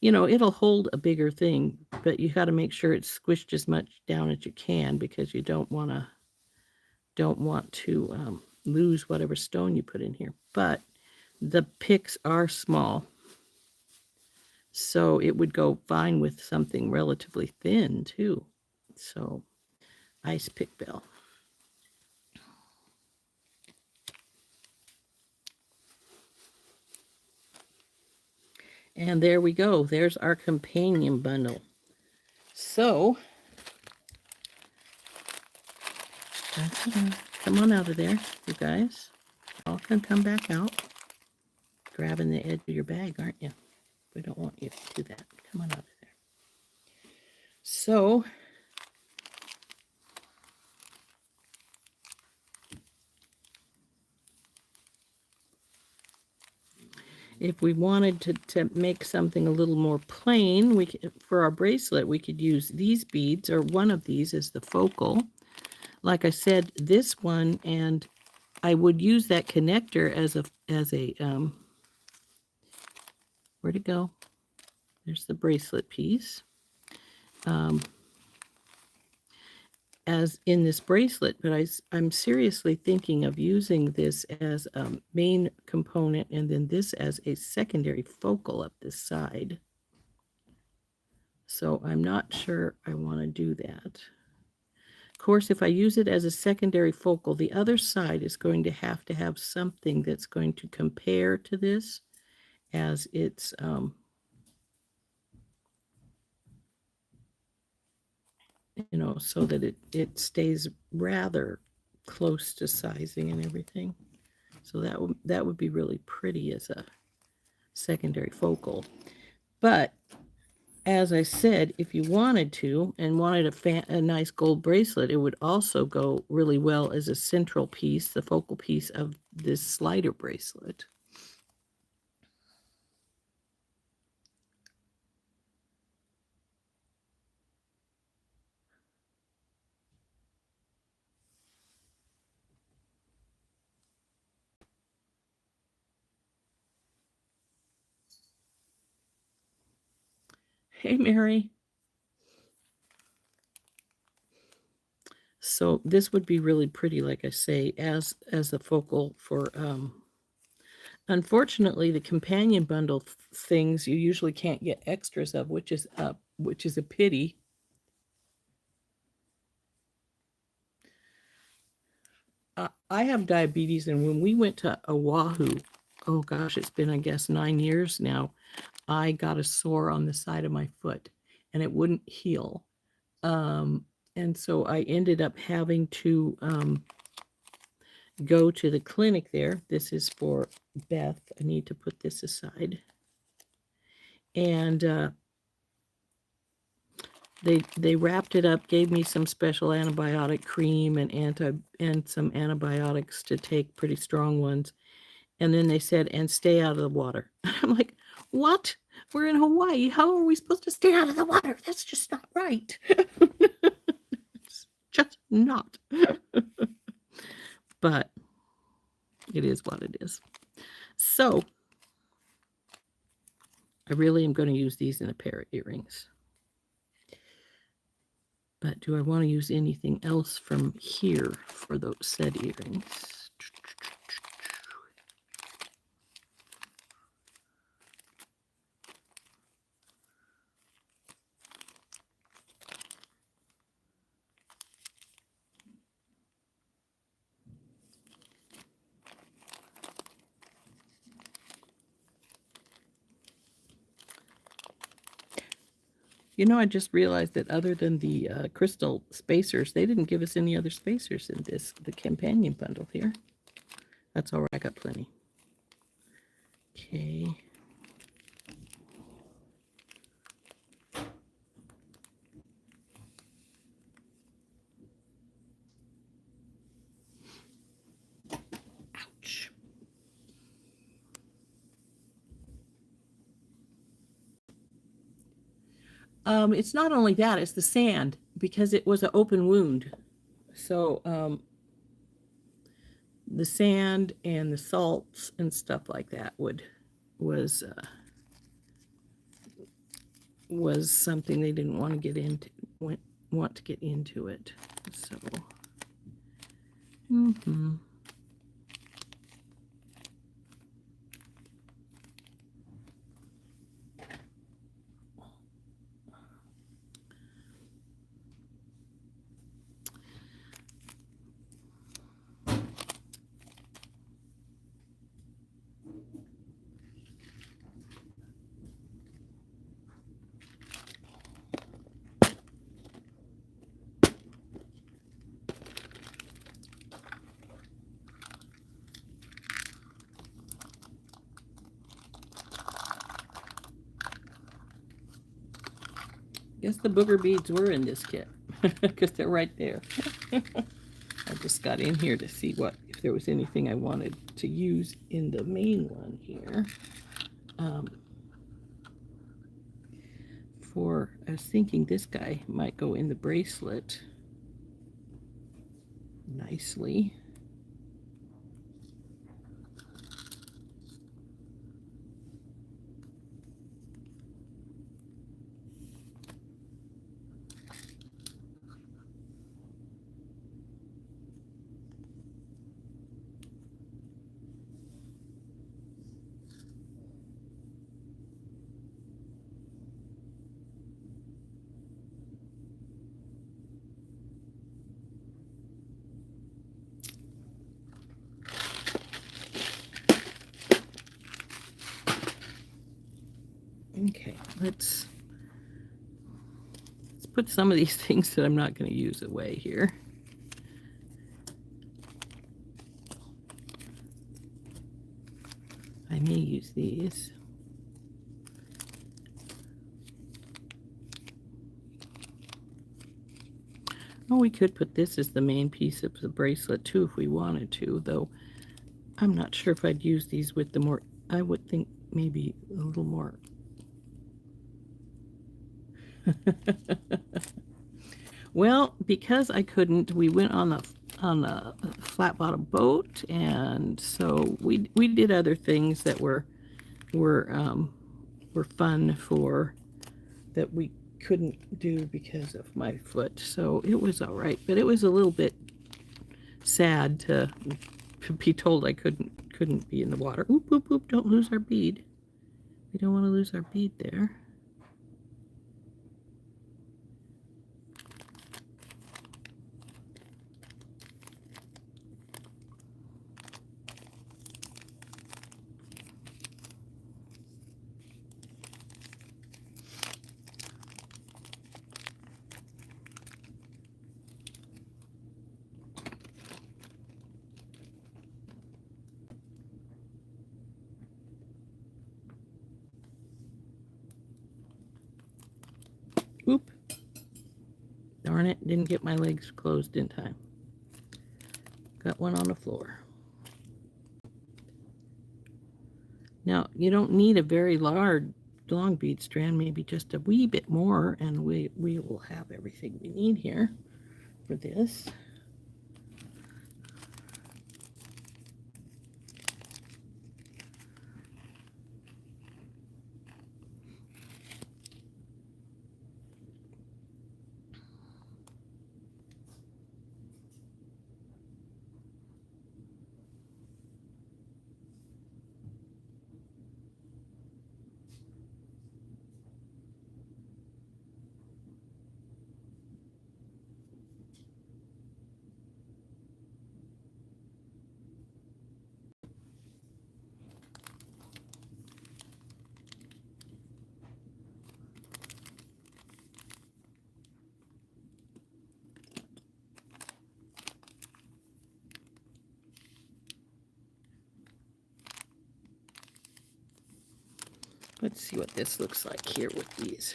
you know, it'll hold a bigger thing, but you got to make sure it's squished as much down as you can because you don't want to lose whatever stone you put in here. But the picks are small, so it would go fine with something relatively thin too. So, ice pick bell. And there we go. There's our companion bundle. So, come on out of there, you guys. All can come back out. Grabbing the edge of your bag, aren't you? We don't want you to do that. Come on out of there. So, If we wanted to make something a little more plain, for our bracelet, we could use these beads, or one of these as the focal. Like I said, this one, and I would use that connector as a where'd it go? There's the bracelet piece. As in this bracelet, but I'm seriously thinking of using this as a main component and then this as a secondary focal up this side. So I'm not sure I want to do that. Of course, if I use it as a secondary focal, the other side is going to have something that's going to compare to this as its so that it stays rather close to sizing and everything. So that would be really pretty as a secondary focal. But as I said, if you wanted to and wanted a nice gold bracelet, it would also go really well as a central piece, the focal piece of this slider bracelet. Hey, Mary. So this would be really pretty, like I say, as the focal for. Unfortunately, the companion bundle things you usually can't get extras of, which is a pity. I have diabetes, and when we went to Oahu, oh gosh, it's been, I guess, 9 years now, I got a sore on the side of my foot, and it wouldn't heal. And so I ended up having to go to the clinic there. This is for Beth. I need to put this aside. And they wrapped it up, gave me some special antibiotic cream and some antibiotics to take, pretty strong ones. And then they said, and stay out of the water. I'm like, what? We're in Hawaii. How are we supposed to stay out of the water? That's just not right. It's just not. But it is what it is. So I really am going to use these in a pair of earrings. But do I want to use anything else from here for those said earrings? I just realized that other than the crystal spacers, they didn't give us any other spacers in the companion bundle here. That's all right, I got plenty. Okay. Ouch. It's not only that, it's the sand, because it was an open wound. So the sand and the salts and stuff like that was something they didn't want to get into it. So guess the booger beads were in this kit because they're right there. I just got in here to see if there was anything I wanted to use in the main one here. I was thinking this guy might go in the bracelet nicely. Okay, let's put some of these things that I'm not going to use away here. I may use these. Oh, we could put this as the main piece of the bracelet too if we wanted to, though I'm not sure if I'd use these with the more, I would think maybe a little more. Well, because I couldn't, we went on a flat bottom boat, and so we did other things that were fun for that we couldn't do because of my foot. So it was all right, but it was a little bit sad to be told I couldn't be in the water. Oop, oop, oop, don't lose our bead. We don't want to lose our bead there. Oop. Darn it, didn't get my legs closed in time. Got one on the floor. Now, you don't need a very long bead strand, maybe just a wee bit more, and we will have everything we need here for this. Let's see what this looks like here with these.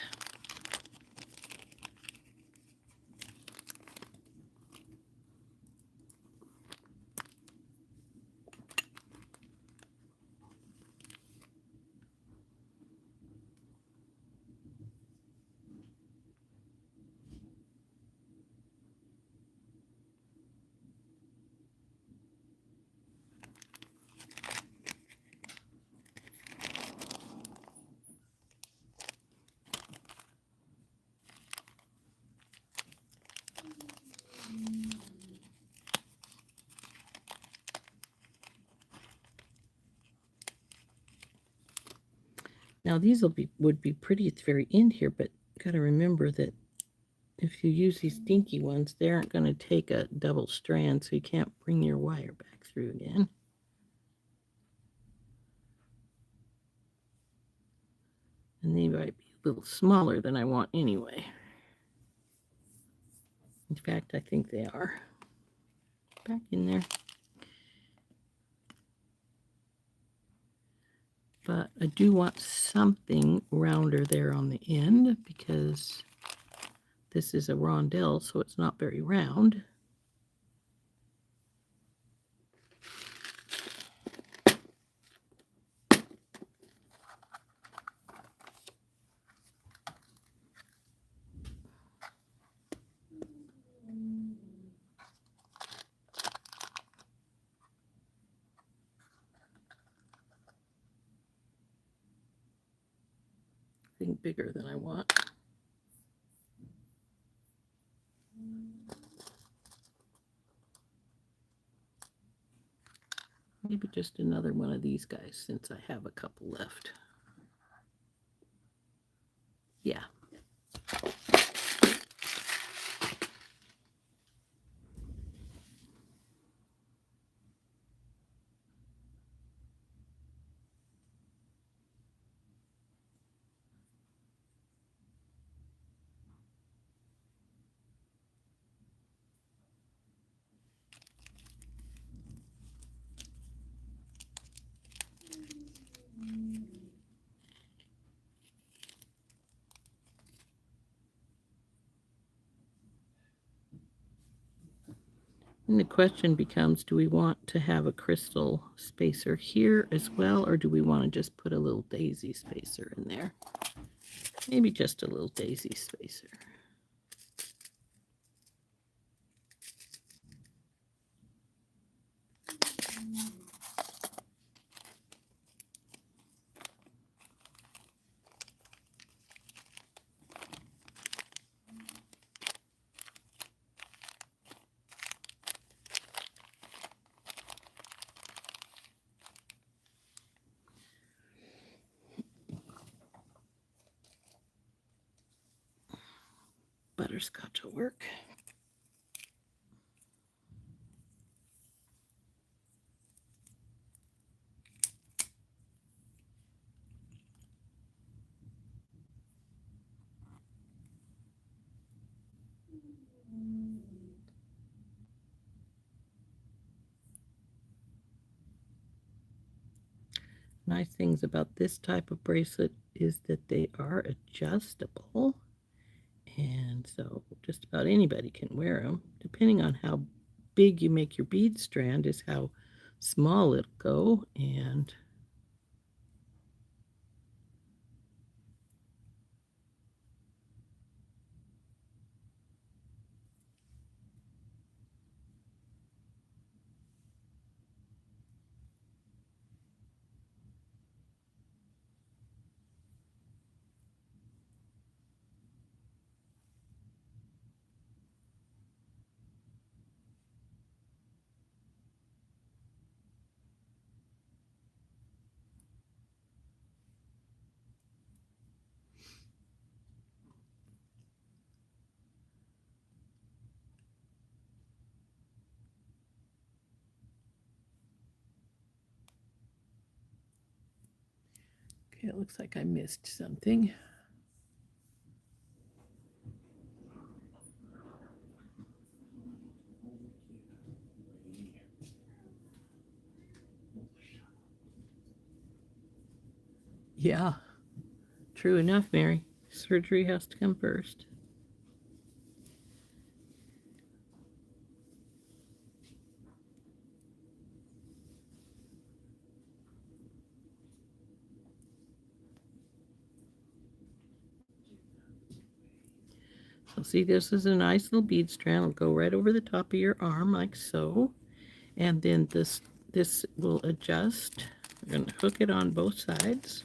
Now these would be pretty at the very end here, but got to remember that if you use these dinky ones, they aren't going to take a double strand, so you can't bring your wire back through again. And they might be a little smaller than I want anyway. In fact, I think they are. Back in there. But I do want something rounder there on the end because this is a rondelle, so it's not very round. bigger than I want. Maybe just another one of these guys since I have a couple left. Yeah. And the question becomes, do we want to have a crystal spacer here as well, or do we want to just put a little daisy spacer in there? Maybe just a little daisy spacer. Butterscotch will work. Nice things about this type of bracelet is that they are adjustable. And so just about anybody can wear them. Depending on how big you make your bead strand is how small it'll go. And okay, it looks like I missed something. Yeah, true enough, Mary. Surgery has to come first. So see, this is a nice little bead strand. It'll go right over the top of your arm like so. And then this will adjust. We're going to hook it on both sides.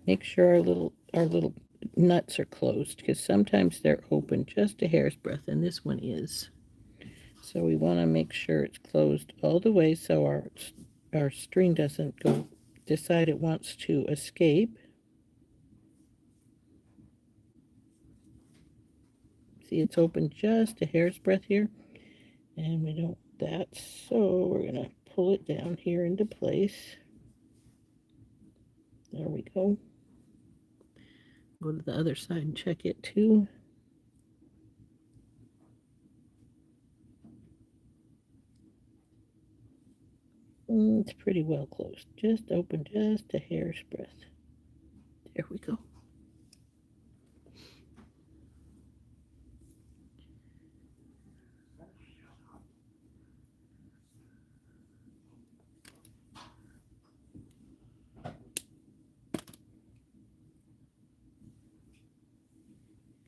Make sure our little nuts are closed, because sometimes they're open just a hair's breadth, and this one is. So we want to make sure it's closed all the way so our string doesn't decide it wants to escape. See, it's open just a hair's breadth here, and we don't want that, so we're going to pull it down here into place. There we go. Go to the other side and check it too. It's pretty well closed. Just open just a hair's breadth. There we go.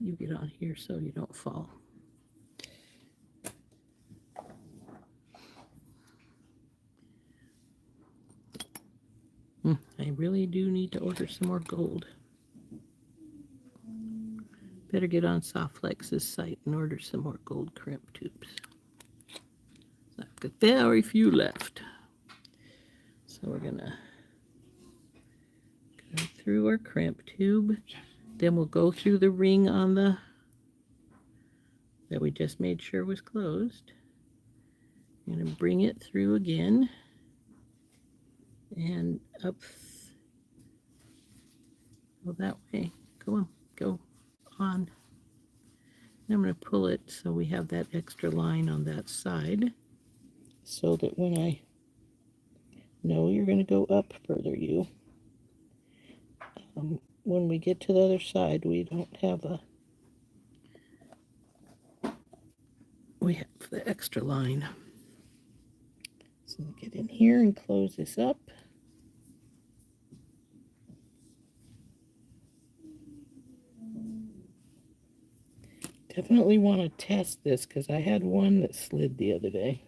You get on here so you don't fall. I really do need to order some more gold. Better get on Softflex's site and order some more gold crimp tubes. I've got very few left. So we're gonna go through our crimp tube. Then we'll go through the ring on the that we just made sure was closed. I'm gonna bring it through again and up. Go that way. Go on. Go on. I'm going to pull it so we have that extra line on that side, so that when I know you're going to go up further, when we get to the other side, we don't have we have the extra line. So get in here and close this up. Definitely want to test this because I had one that slid the other day.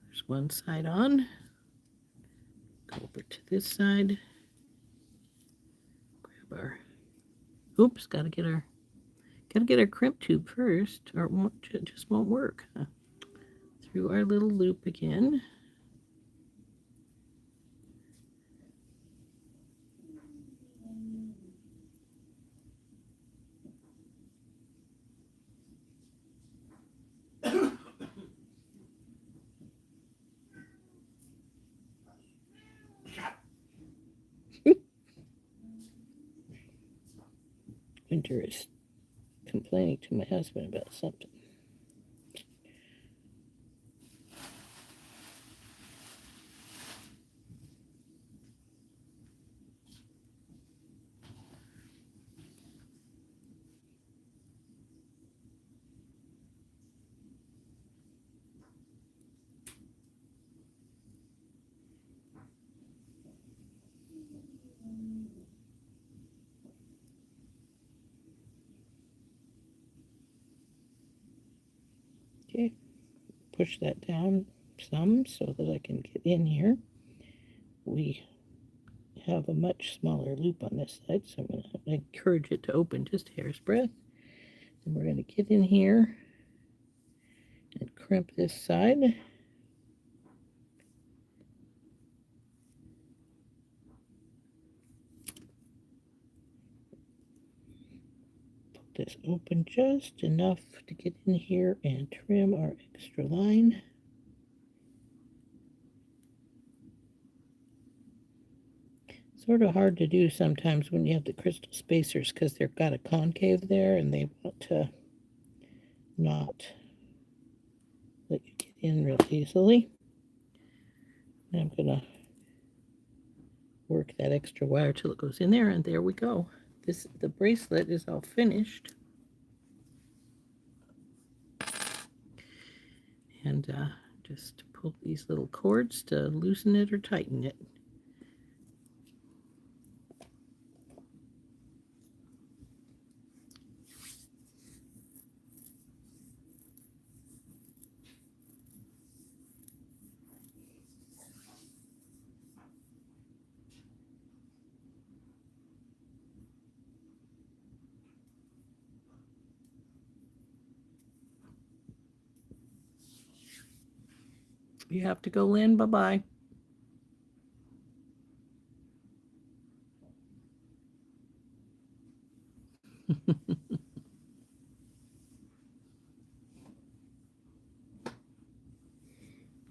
There's one side on. Go over to this side. Grab our. Oops, gotta get our crimp tube first, or it just won't work. Through our little loop again. Winter is complaining to my husband about something. Okay, push that down some so that I can get in here. We have a much smaller loop on this side, so I'm going to encourage it to open just a hair's breadth. And we're going to get in here and crimp this side. Put this open just enough to get in here and trim our extra line. Sort of hard to do sometimes when you have the crystal spacers because they've got a concave there and they want to not let you get in real easily. And I'm going to work that extra wire till it goes in there, and there we go. The bracelet is all finished. And just pull these little cords to loosen it or tighten it. You have to go, Lynn. Bye-bye.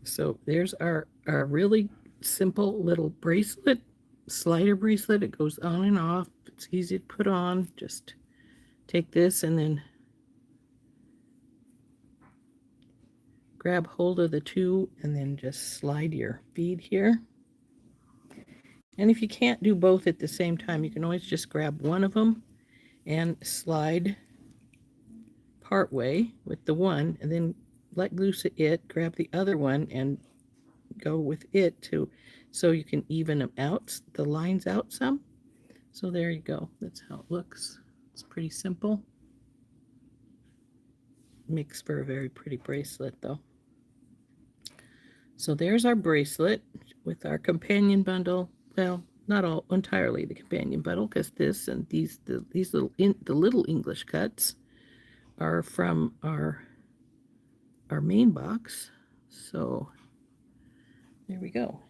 So there's our really simple little bracelet, slider bracelet. It goes on and off. It's easy to put on. Just take this and then grab hold of the two and then just slide your bead here. And if you can't do both at the same time, you can always just grab one of them and slide part way with the one, and then let loose it, grab the other one and go with it too, so you can even them out, the lines out some. So there you go. That's how it looks. It's pretty simple. Makes for a very pretty bracelet, though. So there's our bracelet with our companion bundle. Well, not all entirely the companion bundle, because this and these little English cuts are from our main box. So there we go.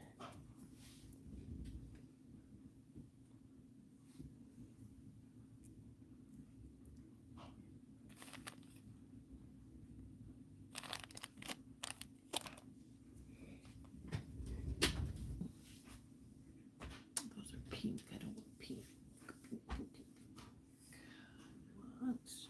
Those are pink. I don't want pink. Once.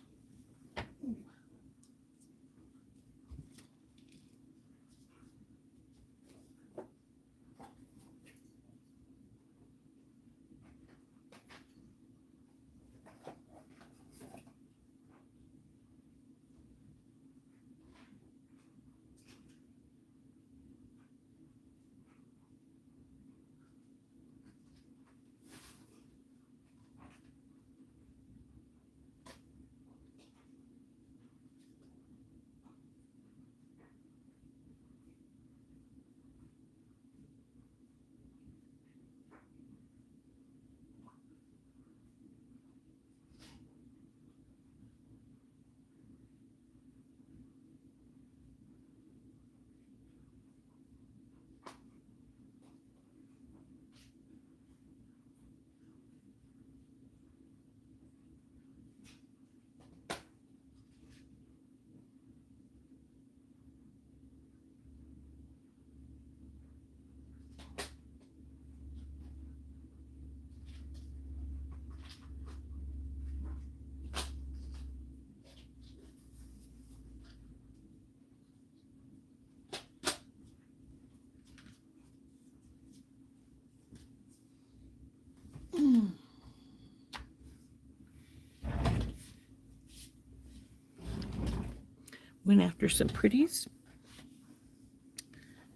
Went after some pretties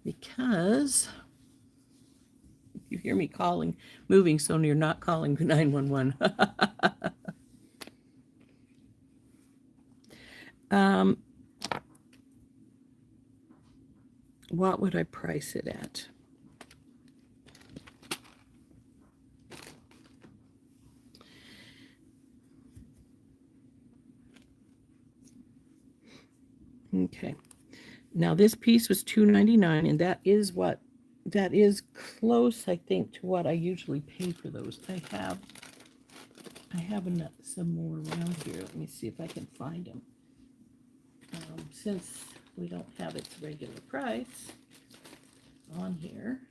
because you hear me calling, moving, so you're not calling 911. What would I price it at? Okay. Now this piece was $2.99, and that is close, I think, to what I usually pay for those. I have some more around here. Let me see if I can find them. Since we don't have its regular price on here.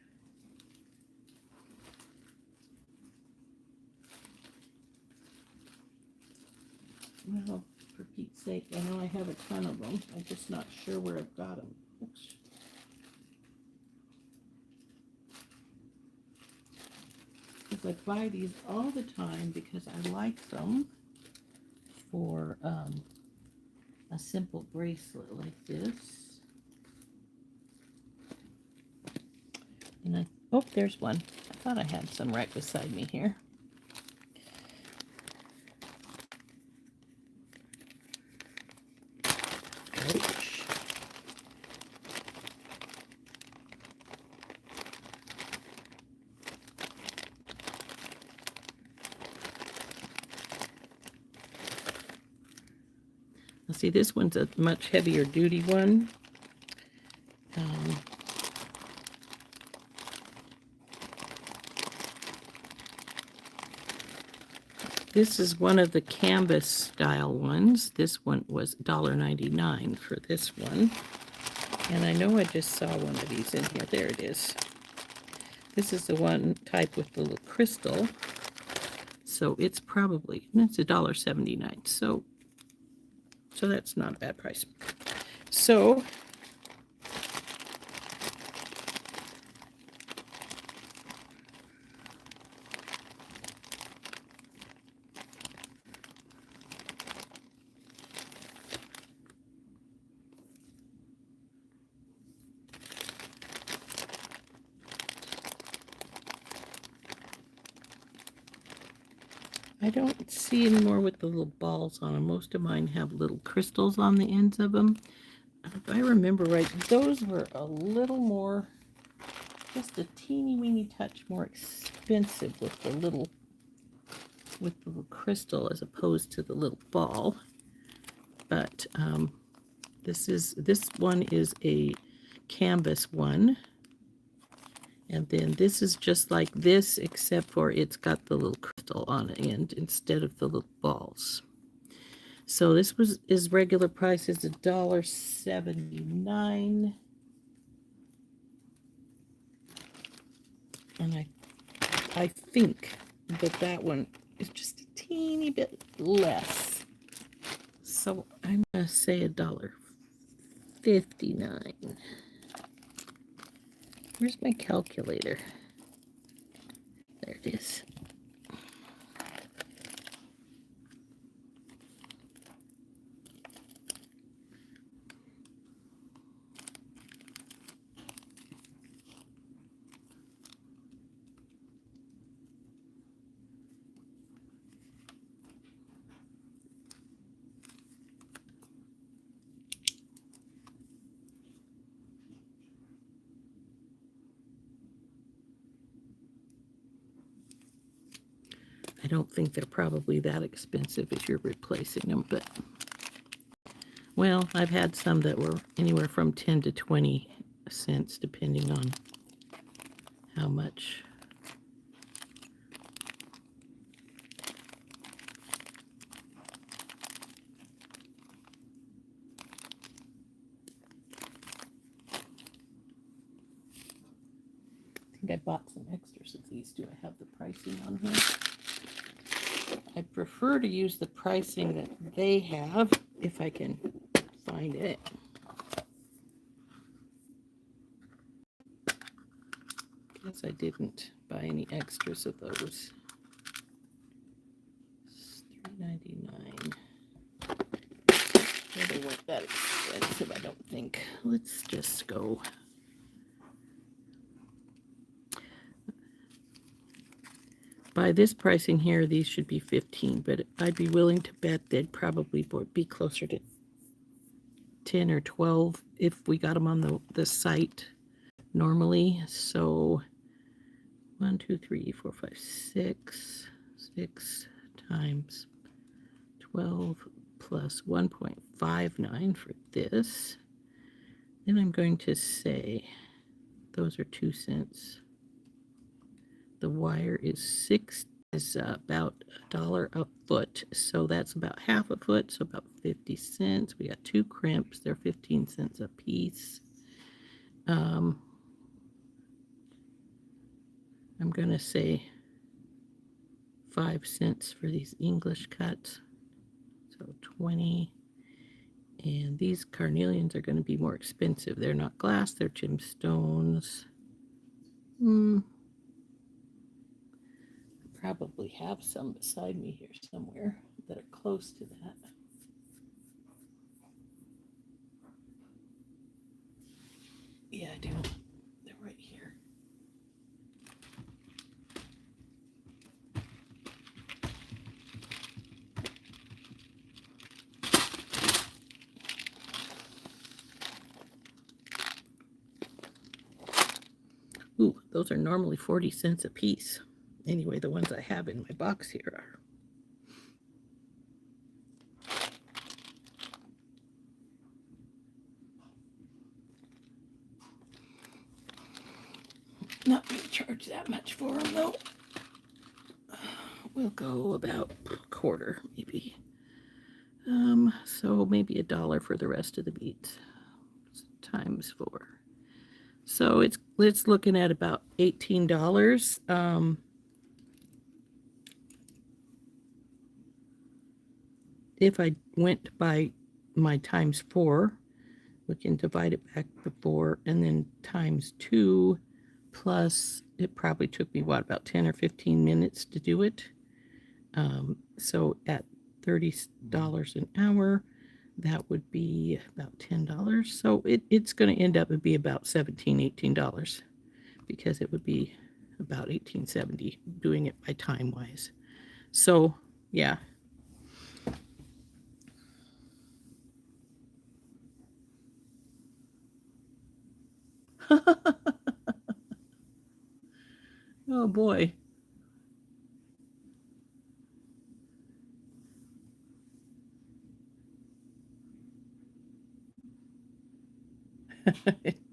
Well, for Pete's sake, I know I have a ton of them. I'm just not sure where I've got them. Oops. Because I buy these all the time because I like them for a simple bracelet like this. And oh, there's one. I thought I had some right beside me here. Ouch. Now see, this one's a much heavier duty one. This is one of the canvas style ones. This one was $1.99 for this one. And I know I just saw one of these in here. There it is. This is the one type with the little crystal. So it's $1.79. So that's not a bad price. So I don't see any more with the little balls on them. Most of mine have little crystals on the ends of them. If I remember right, those were a little more, just a teeny weeny touch more expensive with the little crystal as opposed to the little ball. But this one is a canvas one. And then this is just like this, except for it's got the little crystal on the end instead of the little balls. So this is regular price is $1.79. And I think that one is just a teeny bit less. So I'm gonna say $1.59. Where's my calculator? There it is. I don't think they're probably that expensive if you're replacing them, but well, I've had some that were anywhere from 10 to 20 cents depending on how much. I think I bought some extras of these. Do I have the pricing on here? I prefer to use the pricing that they have if I can find it. Guess I didn't buy any extras of those. It's $3.99. Well, they weren't that expensive, I don't think. Let's just go. By this pricing here, these should be 15, but I'd be willing to bet they'd probably be closer to 10 or 12 if we got them on the site normally. So 1, 2, 3, 4, 5, 6. 6 times 12 plus 1.59 for this. Then I'm going to say those are 2 cents. The wire is about $1 a foot, so that's about half a foot, so about 50 cents. We got 2 crimps, they're 15 cents a piece. I'm gonna say 5 cents for these English cuts, so 20. And these carnelians are going to be more expensive. They're not glass, they're gemstones. Probably have some beside me here somewhere that are close to that. Yeah, I do. They're right here. Ooh, those are normally 40 cents a piece. Anyway, the ones I have in my box here are. Not going to charge that much for them, though. We'll go about a quarter, maybe. So maybe $1 for the rest of the beads times 4. So it's looking at about $18. If I went by my times 4, we can divide it back to 4 and then times 2, plus it probably took me about 10 or 15 minutes to do it. So at $30 an hour, that would be about $10. So it's going to end up to be about $17, $18 because it would be about $18.70 doing it by time wise. So Yeah. Oh boy.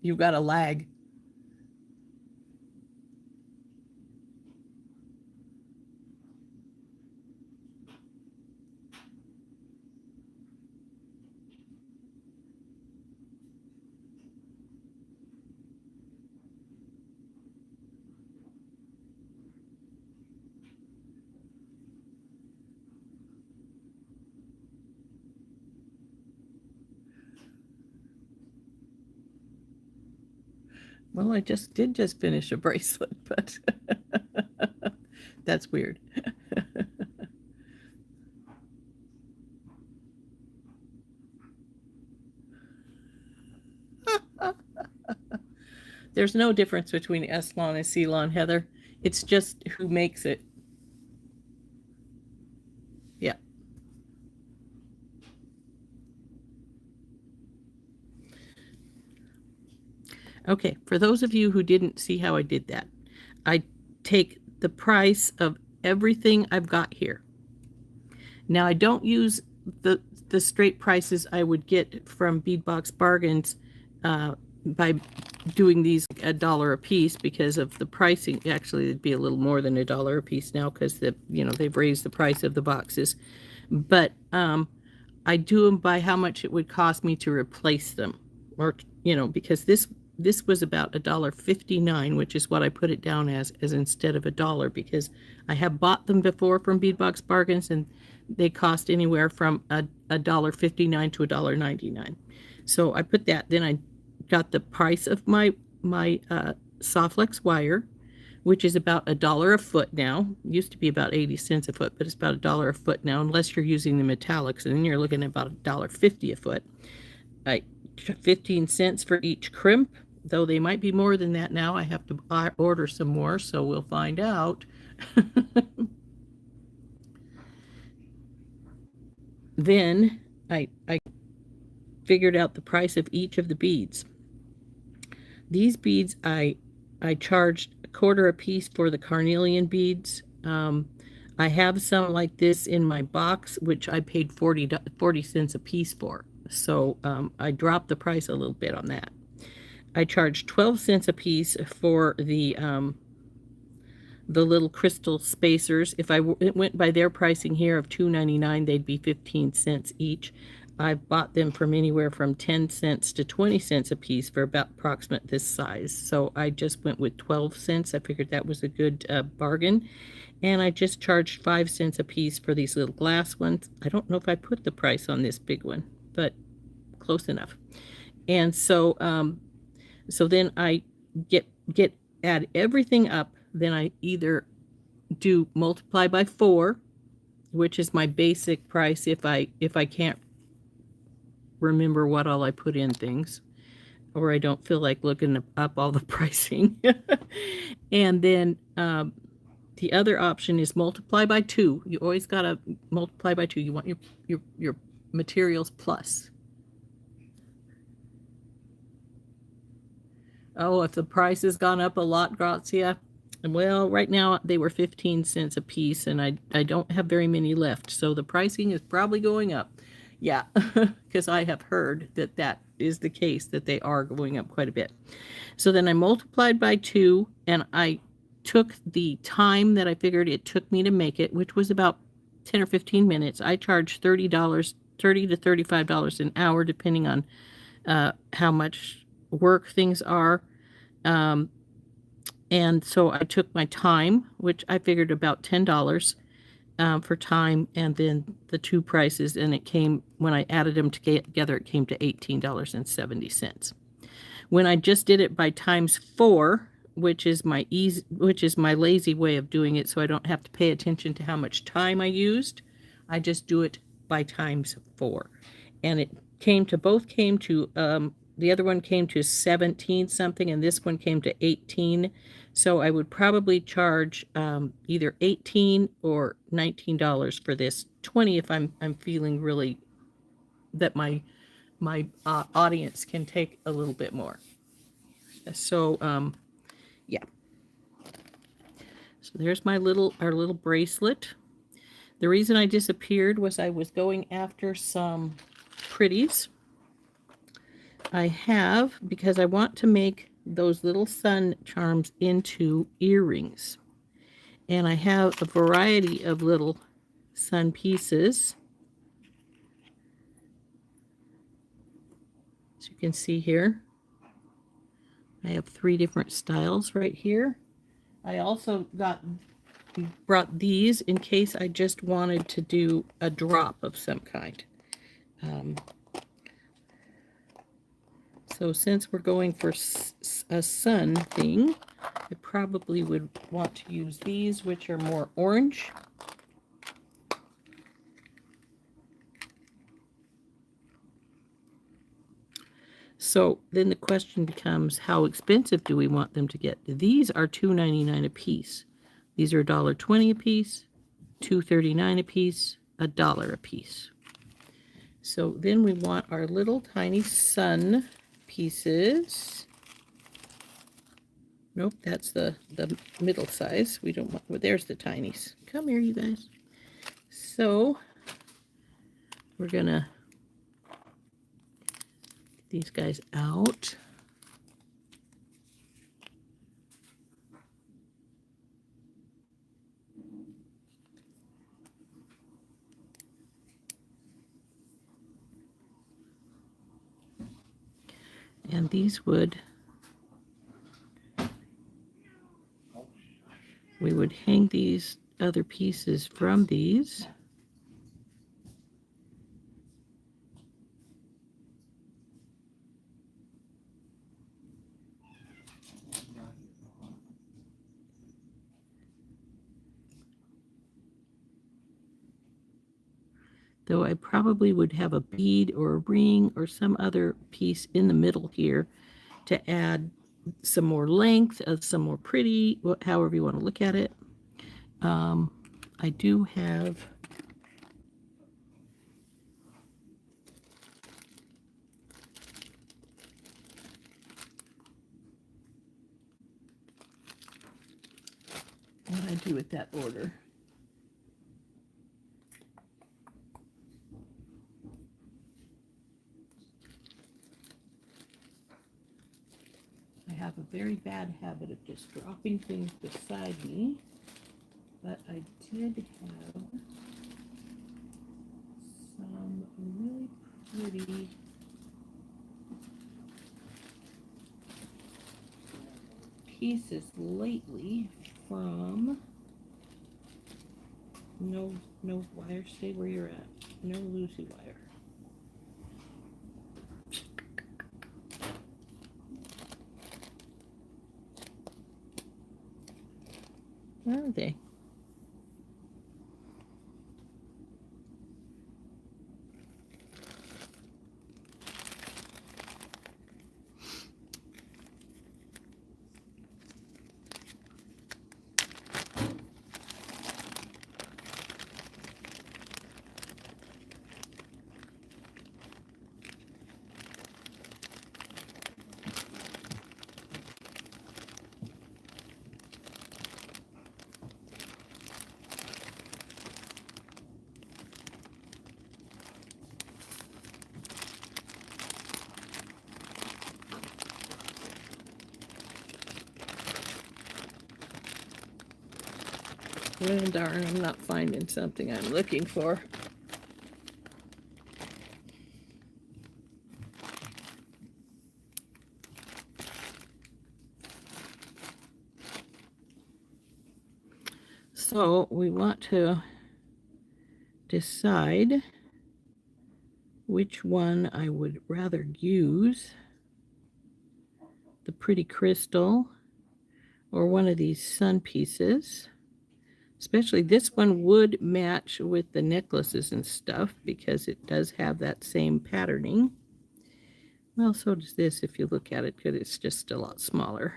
You've got a lag. Well, I just finish a bracelet, but that's weird. There's no difference between Eslon and Ceylon, Heather. It's just who makes it. Yeah. Okay. For those of you who didn't see how I did that, I take the price of everything I've got here. Now I don't use the the straight prices I would get from Beadbox Bargains by doing these a dollar a piece because of the pricing. Actually, it'd be a little more than a dollar a piece now because they've raised the price of the boxes. But I do them by how much it would cost me to replace them, or because this was about $1.59, which is what I put it down as instead of a dollar, because I have bought them before from Beadbox Bargains and they cost anywhere from $1.59 to $1.99. So I put that. Then I got the price of my Softlex wire, which is about a dollar a foot now. It used to be about 80 cents a foot, but it's about a dollar a foot now, unless you're using the metallics, and then you're looking at about $1.50 a foot. 15 cents for each crimp, though they might be more than that now. I have to order some more, so we'll find out. Then I figured out the price of each of the beads. These beads I charged a quarter a piece for the carnelian beads. I have some like this in my box, which I paid 40 cents a piece for. So I dropped the price a little bit on that. I charged 12 cents a piece for the little crystal spacers. If I went by their pricing here of $2.99, they'd be 15 cents each. I've bought them from anywhere from 10 cents to 20 cents a piece for about approximate this size. So I just went with 12 cents. I figured that was a good bargain. And I just charged 5 cents a piece for these little glass ones. I don't know if I put the price on this big one, but close enough. And so then I add everything up. Then I either do multiply by 4, which is my basic price if I can't remember what all I put in things, or I don't feel like looking up all the pricing. And then the other option is multiply by 2. You always gotta multiply by 2. You want your materials plus. Oh, if the price has gone up a lot, Grazia. Well, right now they were 15 cents a piece, and I don't have very many left, so the pricing is probably going up. Yeah, because I have heard that that is the case, that they are going up quite a bit. So then I multiplied by 2, and I took the time that I figured it took me to make it, which was about 10 or 15 minutes. I charged $30, $30 to $35 an hour, depending on how much work things are. And so I took my time, which I figured about $10 for time, and then the two prices, and it came, when I added them together, it came to $18.70. When I just did it by times 4, which is my lazy way of doing it, so I don't have to pay attention to how much time I used, I just do it by times 4, and both came to the other one came to 17 something, and this one came to 18. So I would probably charge either 18 or $19 for this. 20 if I'm feeling really that my audience can take a little bit more. So yeah. So there's our little bracelet. The reason I disappeared was I was going after some pretties. I have, because I want to make those little sun charms into earrings. And I have a variety of little sun pieces. As you can see here, I have 3 different styles right here. I also brought these in case I just wanted to do a drop of some kind. So since we're going for a sun thing, I probably would want to use these, which are more orange. So then the question becomes, how expensive do we want them to get? These are $2.99 a piece. These are $1.20 a piece, $2.39 a piece, $1 a piece. So then we want our little tiny sun pieces. Nope, that's the middle size. We don't want, well, there's the tinies. Come here, you guys. So we're gonna get these guys out. And these we would hang these other pieces from these. Though I probably would have a bead or a ring or some other piece in the middle here to add some more length, some more pretty, however you want to look at it. I do have what I do with that order. I have a very bad habit of just dropping things beside me, but I did have some really pretty pieces lately from no wire, stay where you're at, no Lucy wire. Where are they? Well, darn, I'm not finding something I'm looking for. So we want to decide which one I would rather use, the pretty crystal or one of these sun pieces. Especially this one would match with the necklaces and stuff because it does have that same patterning. Well, so does this if you look at it, because it's just a lot smaller.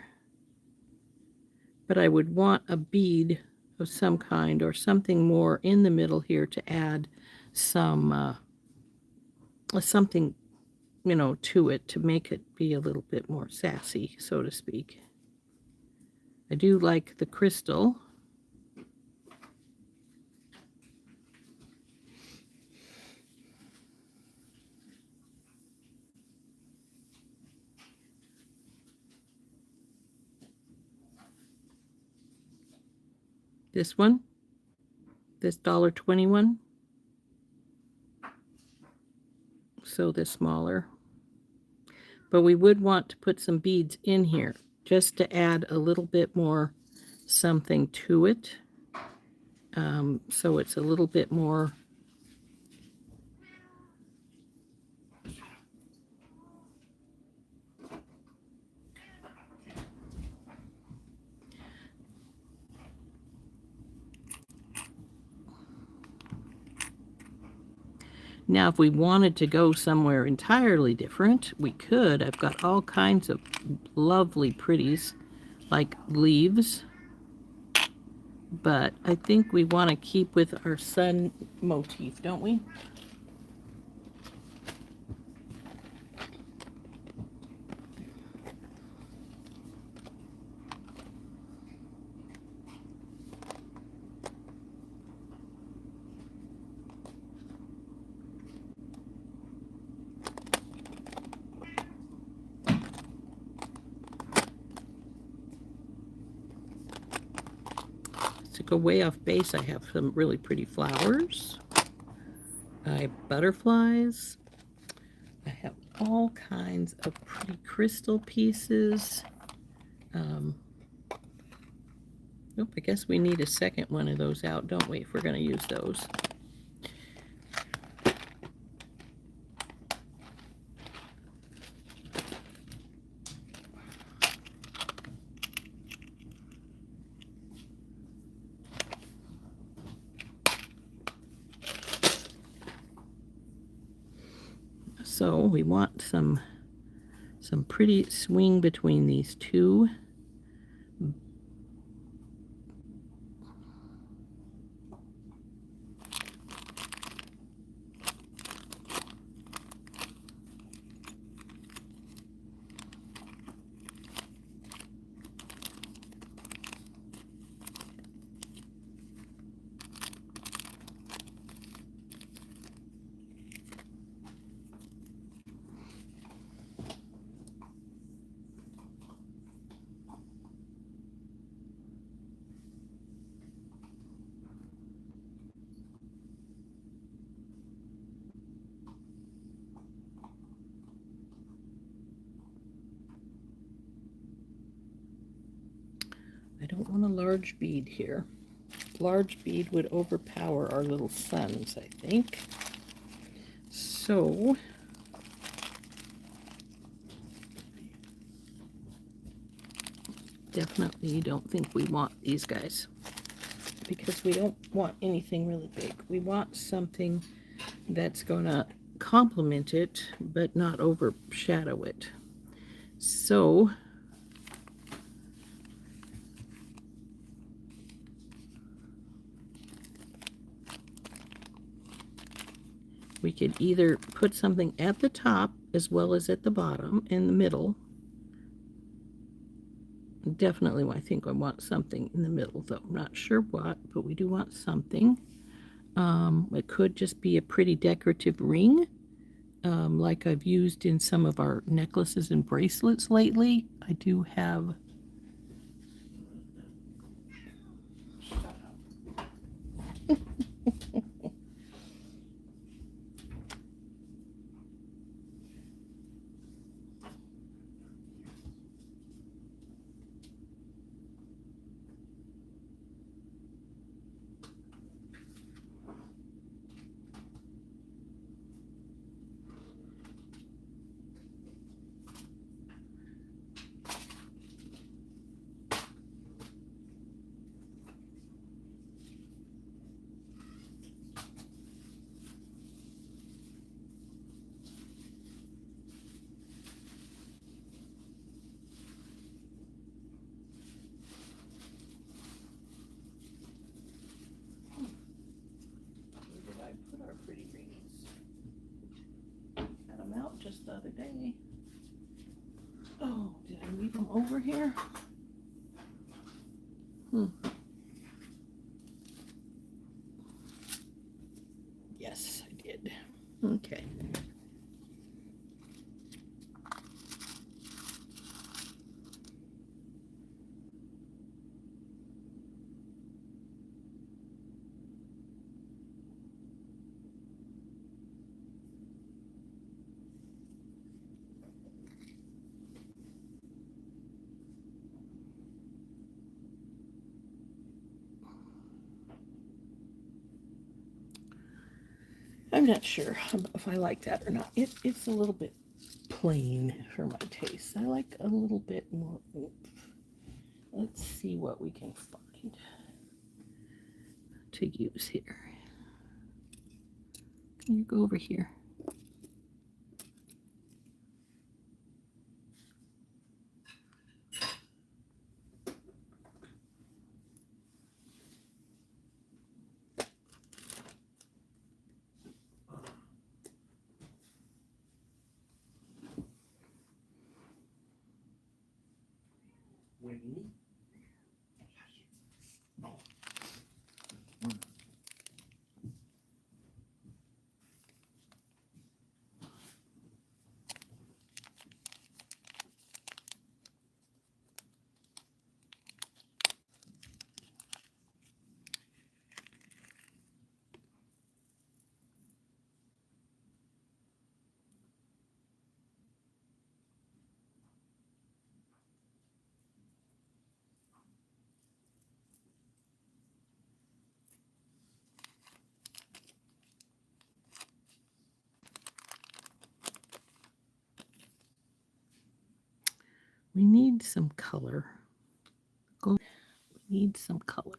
But I would want a bead of some kind or something more in the middle here to add some something, you know, to it to make it be a little bit more sassy, so to speak. I do like the crystal. This one, this $1.21. So this smaller. But we would want to put some beads in here just to add a little bit more something to it. So it's a little bit more now, if we wanted to go somewhere entirely different, we could. I've got all kinds of lovely pretties, like leaves. But I think we want to keep with our sun motif, don't we? To go way off base, I have some really pretty flowers. I have butterflies. I have all kinds of pretty crystal pieces. Nope, I guess we need a second one of those out, don't we, if we're going to use those. So we want some pretty swing between these two. I don't want a large bead here. Large bead would overpower our little suns, I think. So definitely don't think we want these guys, because we don't want anything really big. We want something that's going to complement it but not overshadow it. So we could either put something at the top as well as at the bottom, in the middle. Definitely, I think I want something in the middle, though. I'm not sure what, but we do want something. It could just be a pretty decorative ring, like I've used in some of our necklaces and bracelets lately. I do have other day. Oh, did I leave them over here? Yes, I did. Okay. I'm not sure if I like that or not. It's a little bit plain for my taste. I like a little bit more oomph. Let's see what we can find to use here. Can you go over here? We need some color. We need some color.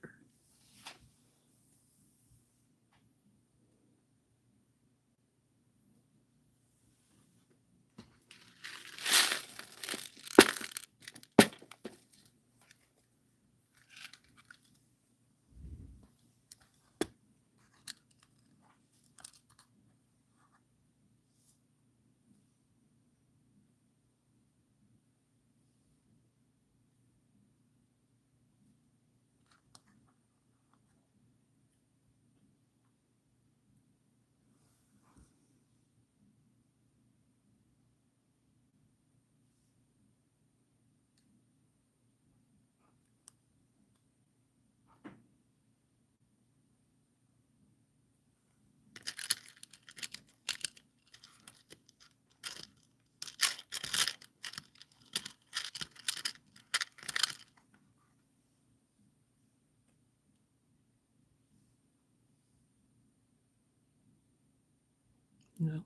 No.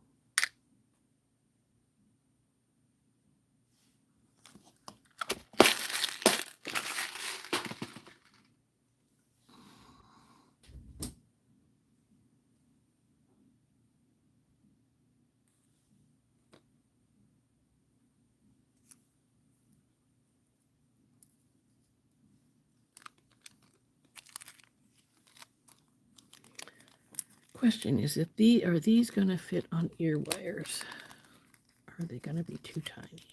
Question is, are these going to fit on ear wires? Or are they going to be too tiny?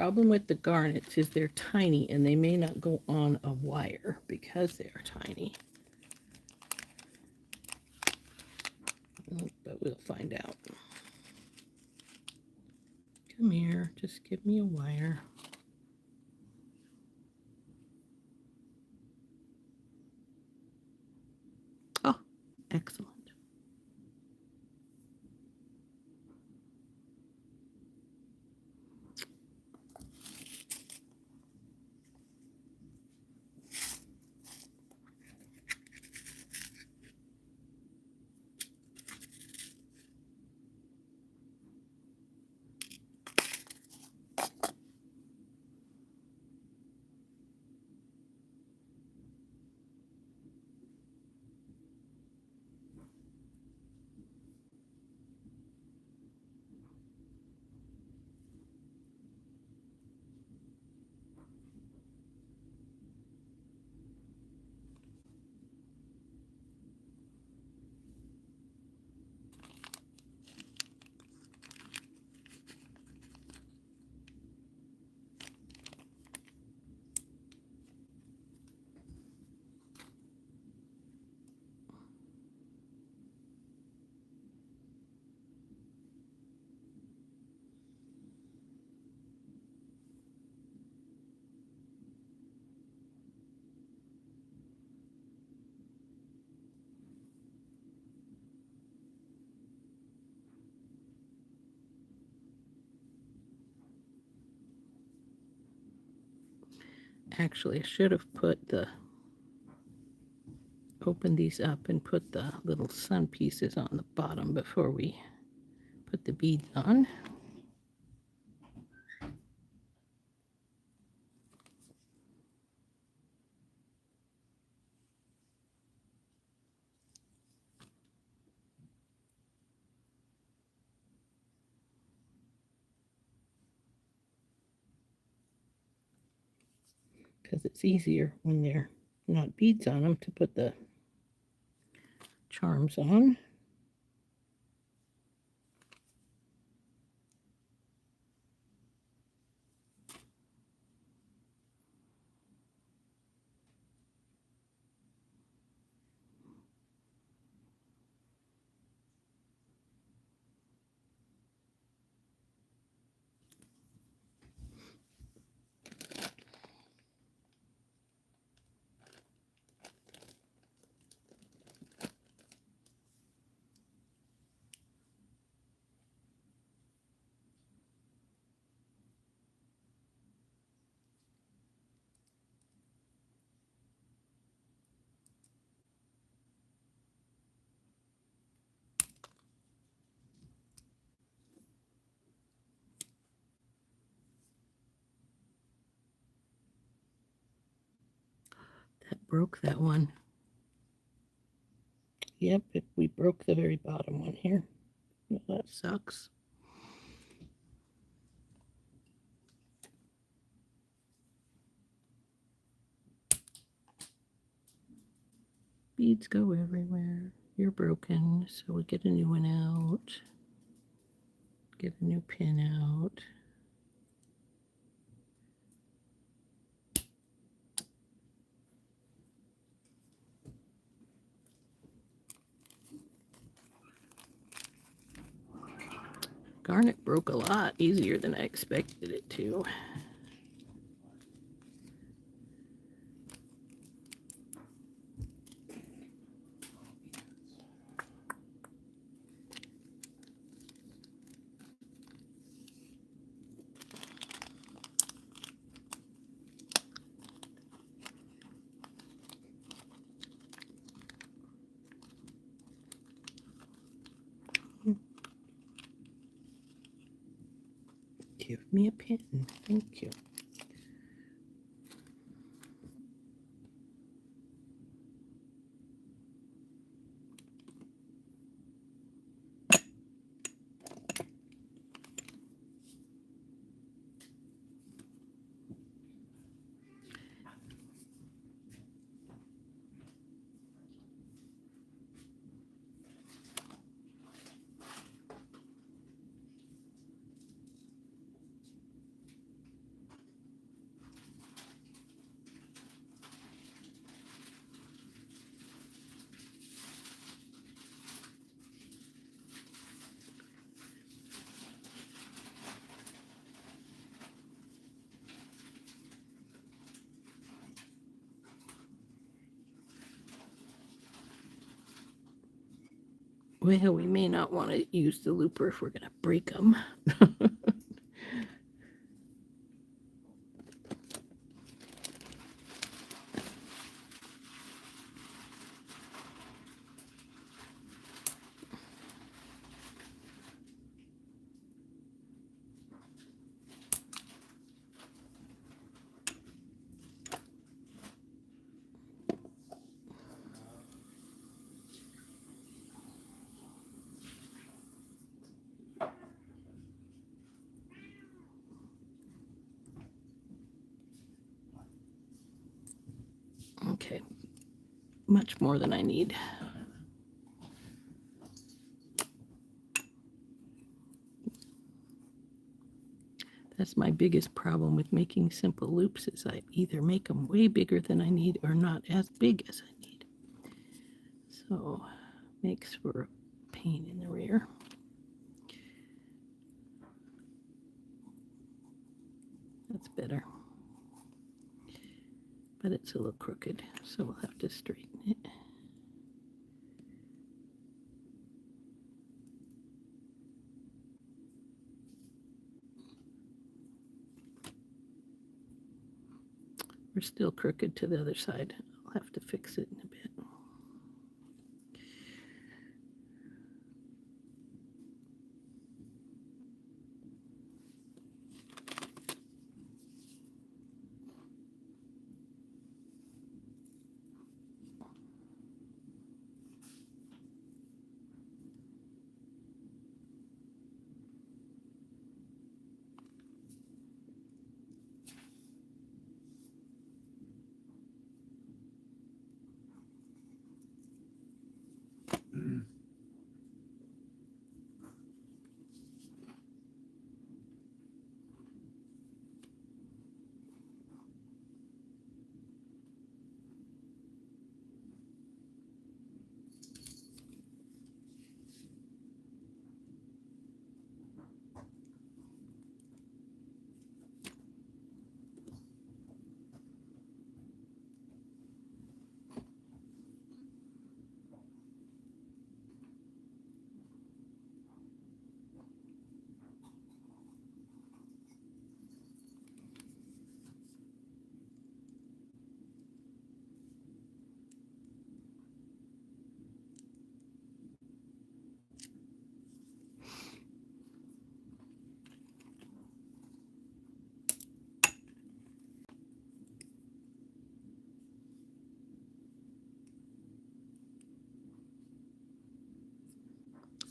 problem with the garnets is they're tiny and they may not go on a wire because they are tiny. But we'll find out. Come here, just give me a wire. Oh, excellent. Actually, I should have opened these up and put the little sun pieces on the bottom before we put the beads on. Because it's easier when they're not beads on them to put the charms on. That broke that one. Yep, we broke the very bottom one here. Well, that sucks. Beads go everywhere. You're broken, so we get a new one out. Get a new pin out. Garnet broke a lot easier than I expected it to. Give me a pin. Thank you. Well, we may not want to use the looper if we're going to break them. Okay, much more than I need. That's my biggest problem with making simple loops is I either make them way bigger than I need or not as big as I need. So makes for a pain in the rear. That's better. But it's a little crooked, so we'll have to straighten it. We're still crooked to the other side. I'll have to fix it in a bit.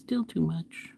Still too much.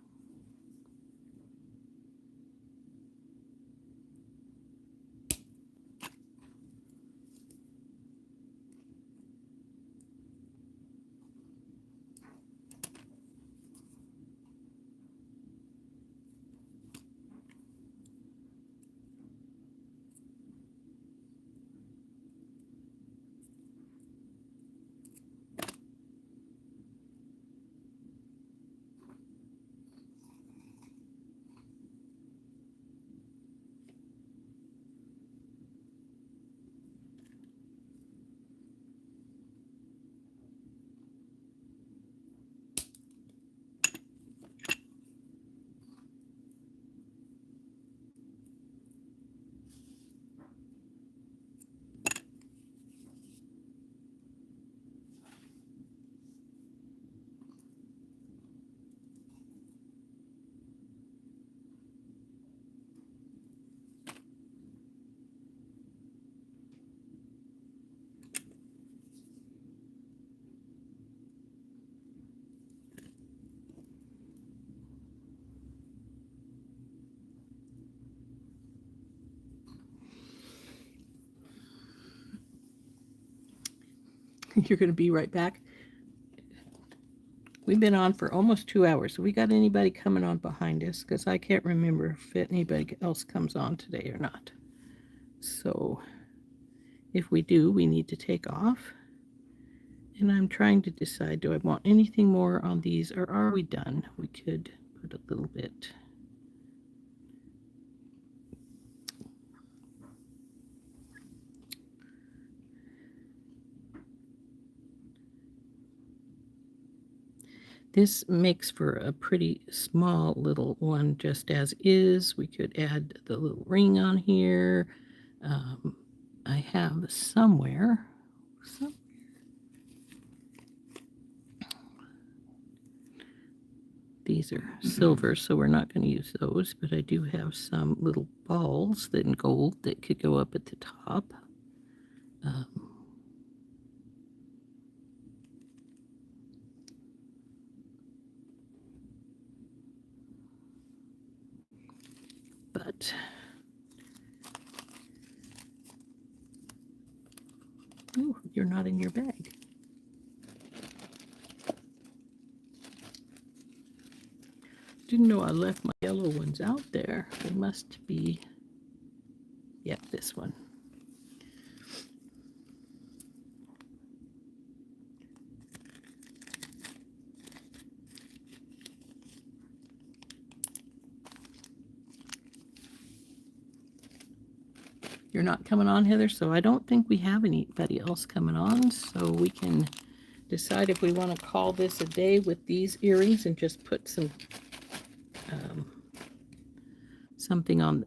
You're going to be right back. We've been on for almost 2 hours. So we got anybody coming on behind us? Because I can't remember if anybody else comes on today or not. So if we do, we need to take off. And I'm trying to decide, do I want anything more on these or are we done? We could put a little bit. This makes for a pretty small little one just as is. We could add the little ring on here. I have somewhere. These are silver, so we're not going to use those, but I do have some little balls that in gold that could go up at the top. But oh, you're not in your bag. Didn't know I left my yellow ones out there. They must be, yeah, this one. You're not coming on, Heather, so I don't think we have anybody else coming on, so we can decide if we want to call this a day with these earrings and just put some something on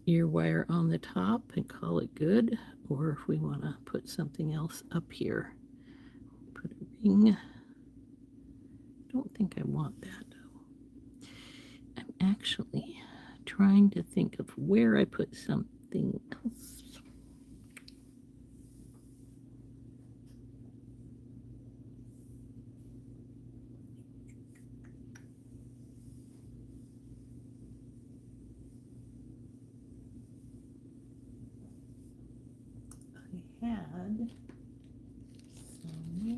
ear wire on the top and call it good, or if we want to put something else up here. Put a ring. Don't think I want that though. I'm actually trying to think of where I put something else. I had somewhere.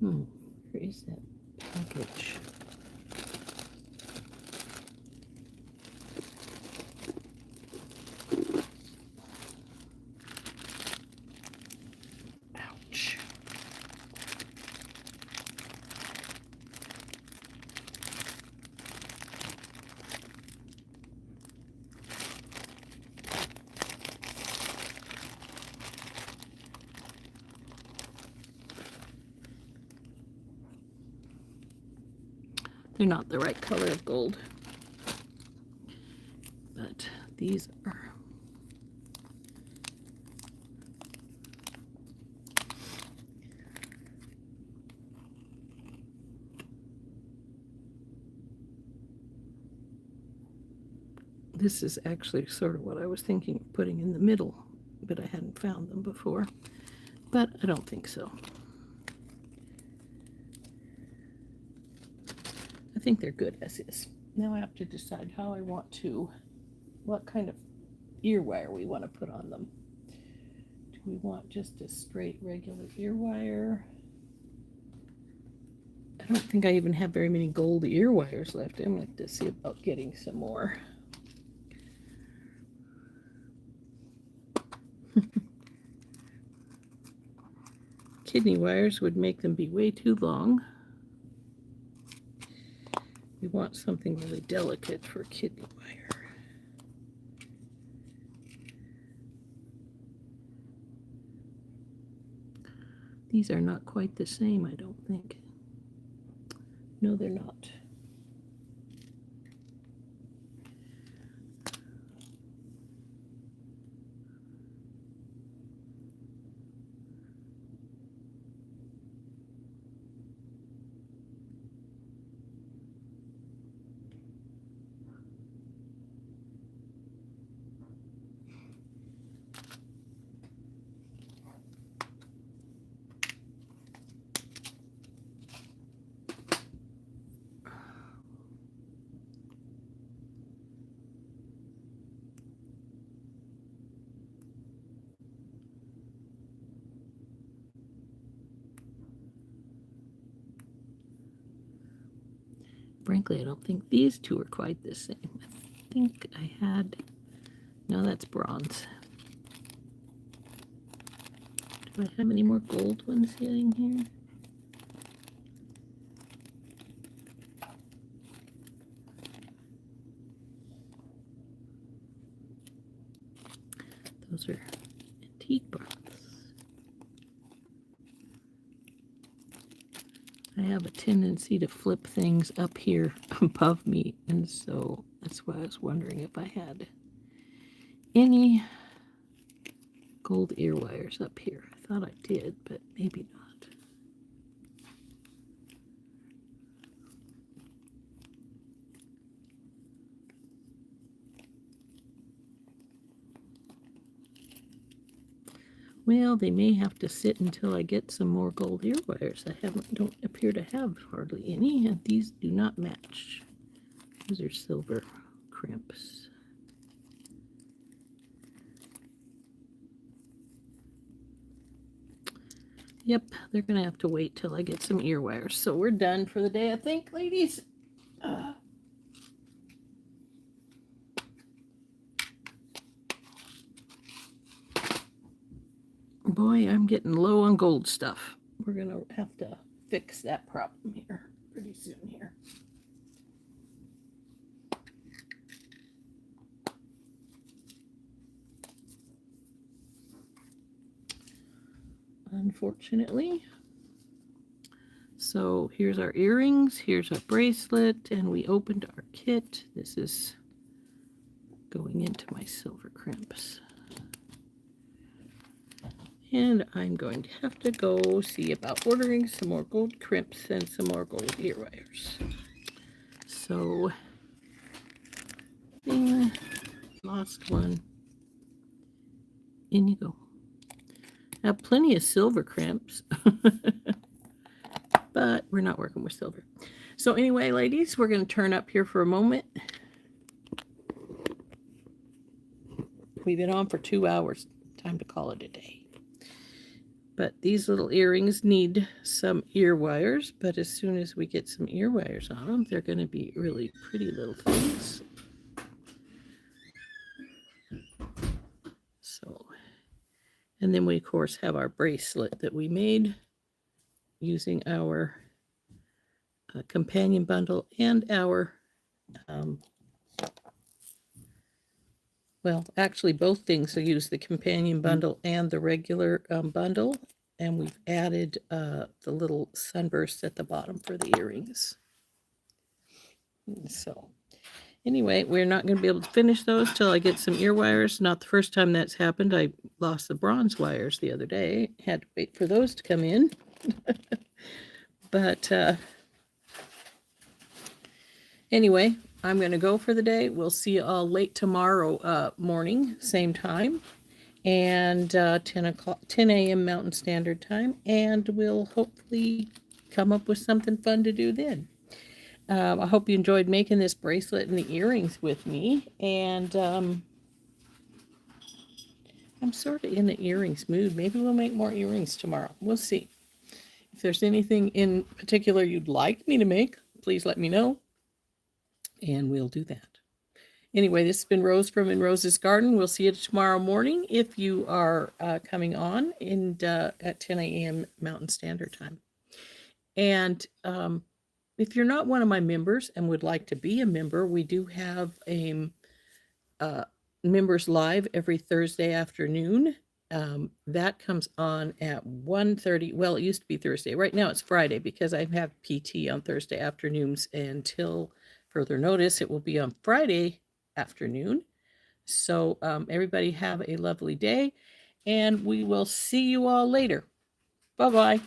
Where is that package? Ouch. They're not the right color of gold, but these are. This is actually sort of what I was thinking of putting in the middle, but I hadn't found them before, but I don't think so. I think they're good as is. Now I have to decide how I want to, what kind of ear wire we want to put on them. Do we want just a straight regular ear wire? I don't think I even have very many gold ear wires left. I'm going to have to see about getting some more. Kidney wires would make them be way too long. We want something really delicate for kidney wire. These are not quite the same, I don't think. No, they're not. Frankly, I don't think these two are quite the same. I think I had, no, that's bronze. Do I have any more gold ones sitting here? Those are antique bronze. I have a tendency to flip things up here above me, and so that's why I was wondering if I had any gold ear wires up here. I thought I did, but maybe not. Well, they may have to sit until I get some more gold ear wires. I don't appear to have hardly any, and these do not match. These are silver crimps. Yep, they're gonna have to wait till I get some ear wires. So we're done for the day, I think, ladies. Boy, I'm getting low on gold stuff. We're gonna have to fix that problem here pretty soon here. Unfortunately. So here's our earrings, here's our bracelet, and we opened our kit. This is going into my silver crimps. And I'm going to have to go see about ordering some more gold crimps and some more gold ear wires. So, lost one. In you go. I have plenty of silver crimps, but we're not working with silver. So anyway, ladies, we're going to turn up here for a moment. We've been on for 2 hours. Time to call it a day. But these little earrings need some ear wires, but as soon as we get some ear wires on them, they're going to be really pretty little things. So, and then we, of course, have our bracelet that we made using our companion bundle and our, well, actually both things. So use the companion bundle and the regular bundle. And we've added the little sunbursts at the bottom for the earrings. So anyway, we're not going to be able to finish those till I get some ear wires. Not the first time that's happened. I lost the bronze wires the other day. Had to wait for those to come in. But anyway, I'm going to go for the day. We'll see you all late tomorrow morning, same time, and 10 a.m. Mountain Standard Time, and we'll hopefully come up with something fun to do then. I hope you enjoyed making this bracelet and the earrings with me, and I'm sort of in the earrings mood. Maybe we'll make more earrings tomorrow. We'll see. If there's anything in particular you'd like me to make, please let me know, and we'll do that. Anyway, this has been Rose from In Rose's Garden. We'll see you tomorrow morning if you are coming on at 10 a.m. Mountain Standard Time. And if you're not one of my members and would like to be a member, we do have a members live every Thursday afternoon. That comes on at 1:30. Well, it used to be Thursday. Right now it's Friday because I have PT on Thursday afternoons. Until further notice, it will be on Friday afternoon. So everybody have a lovely day, and we will see you all later. Bye-bye.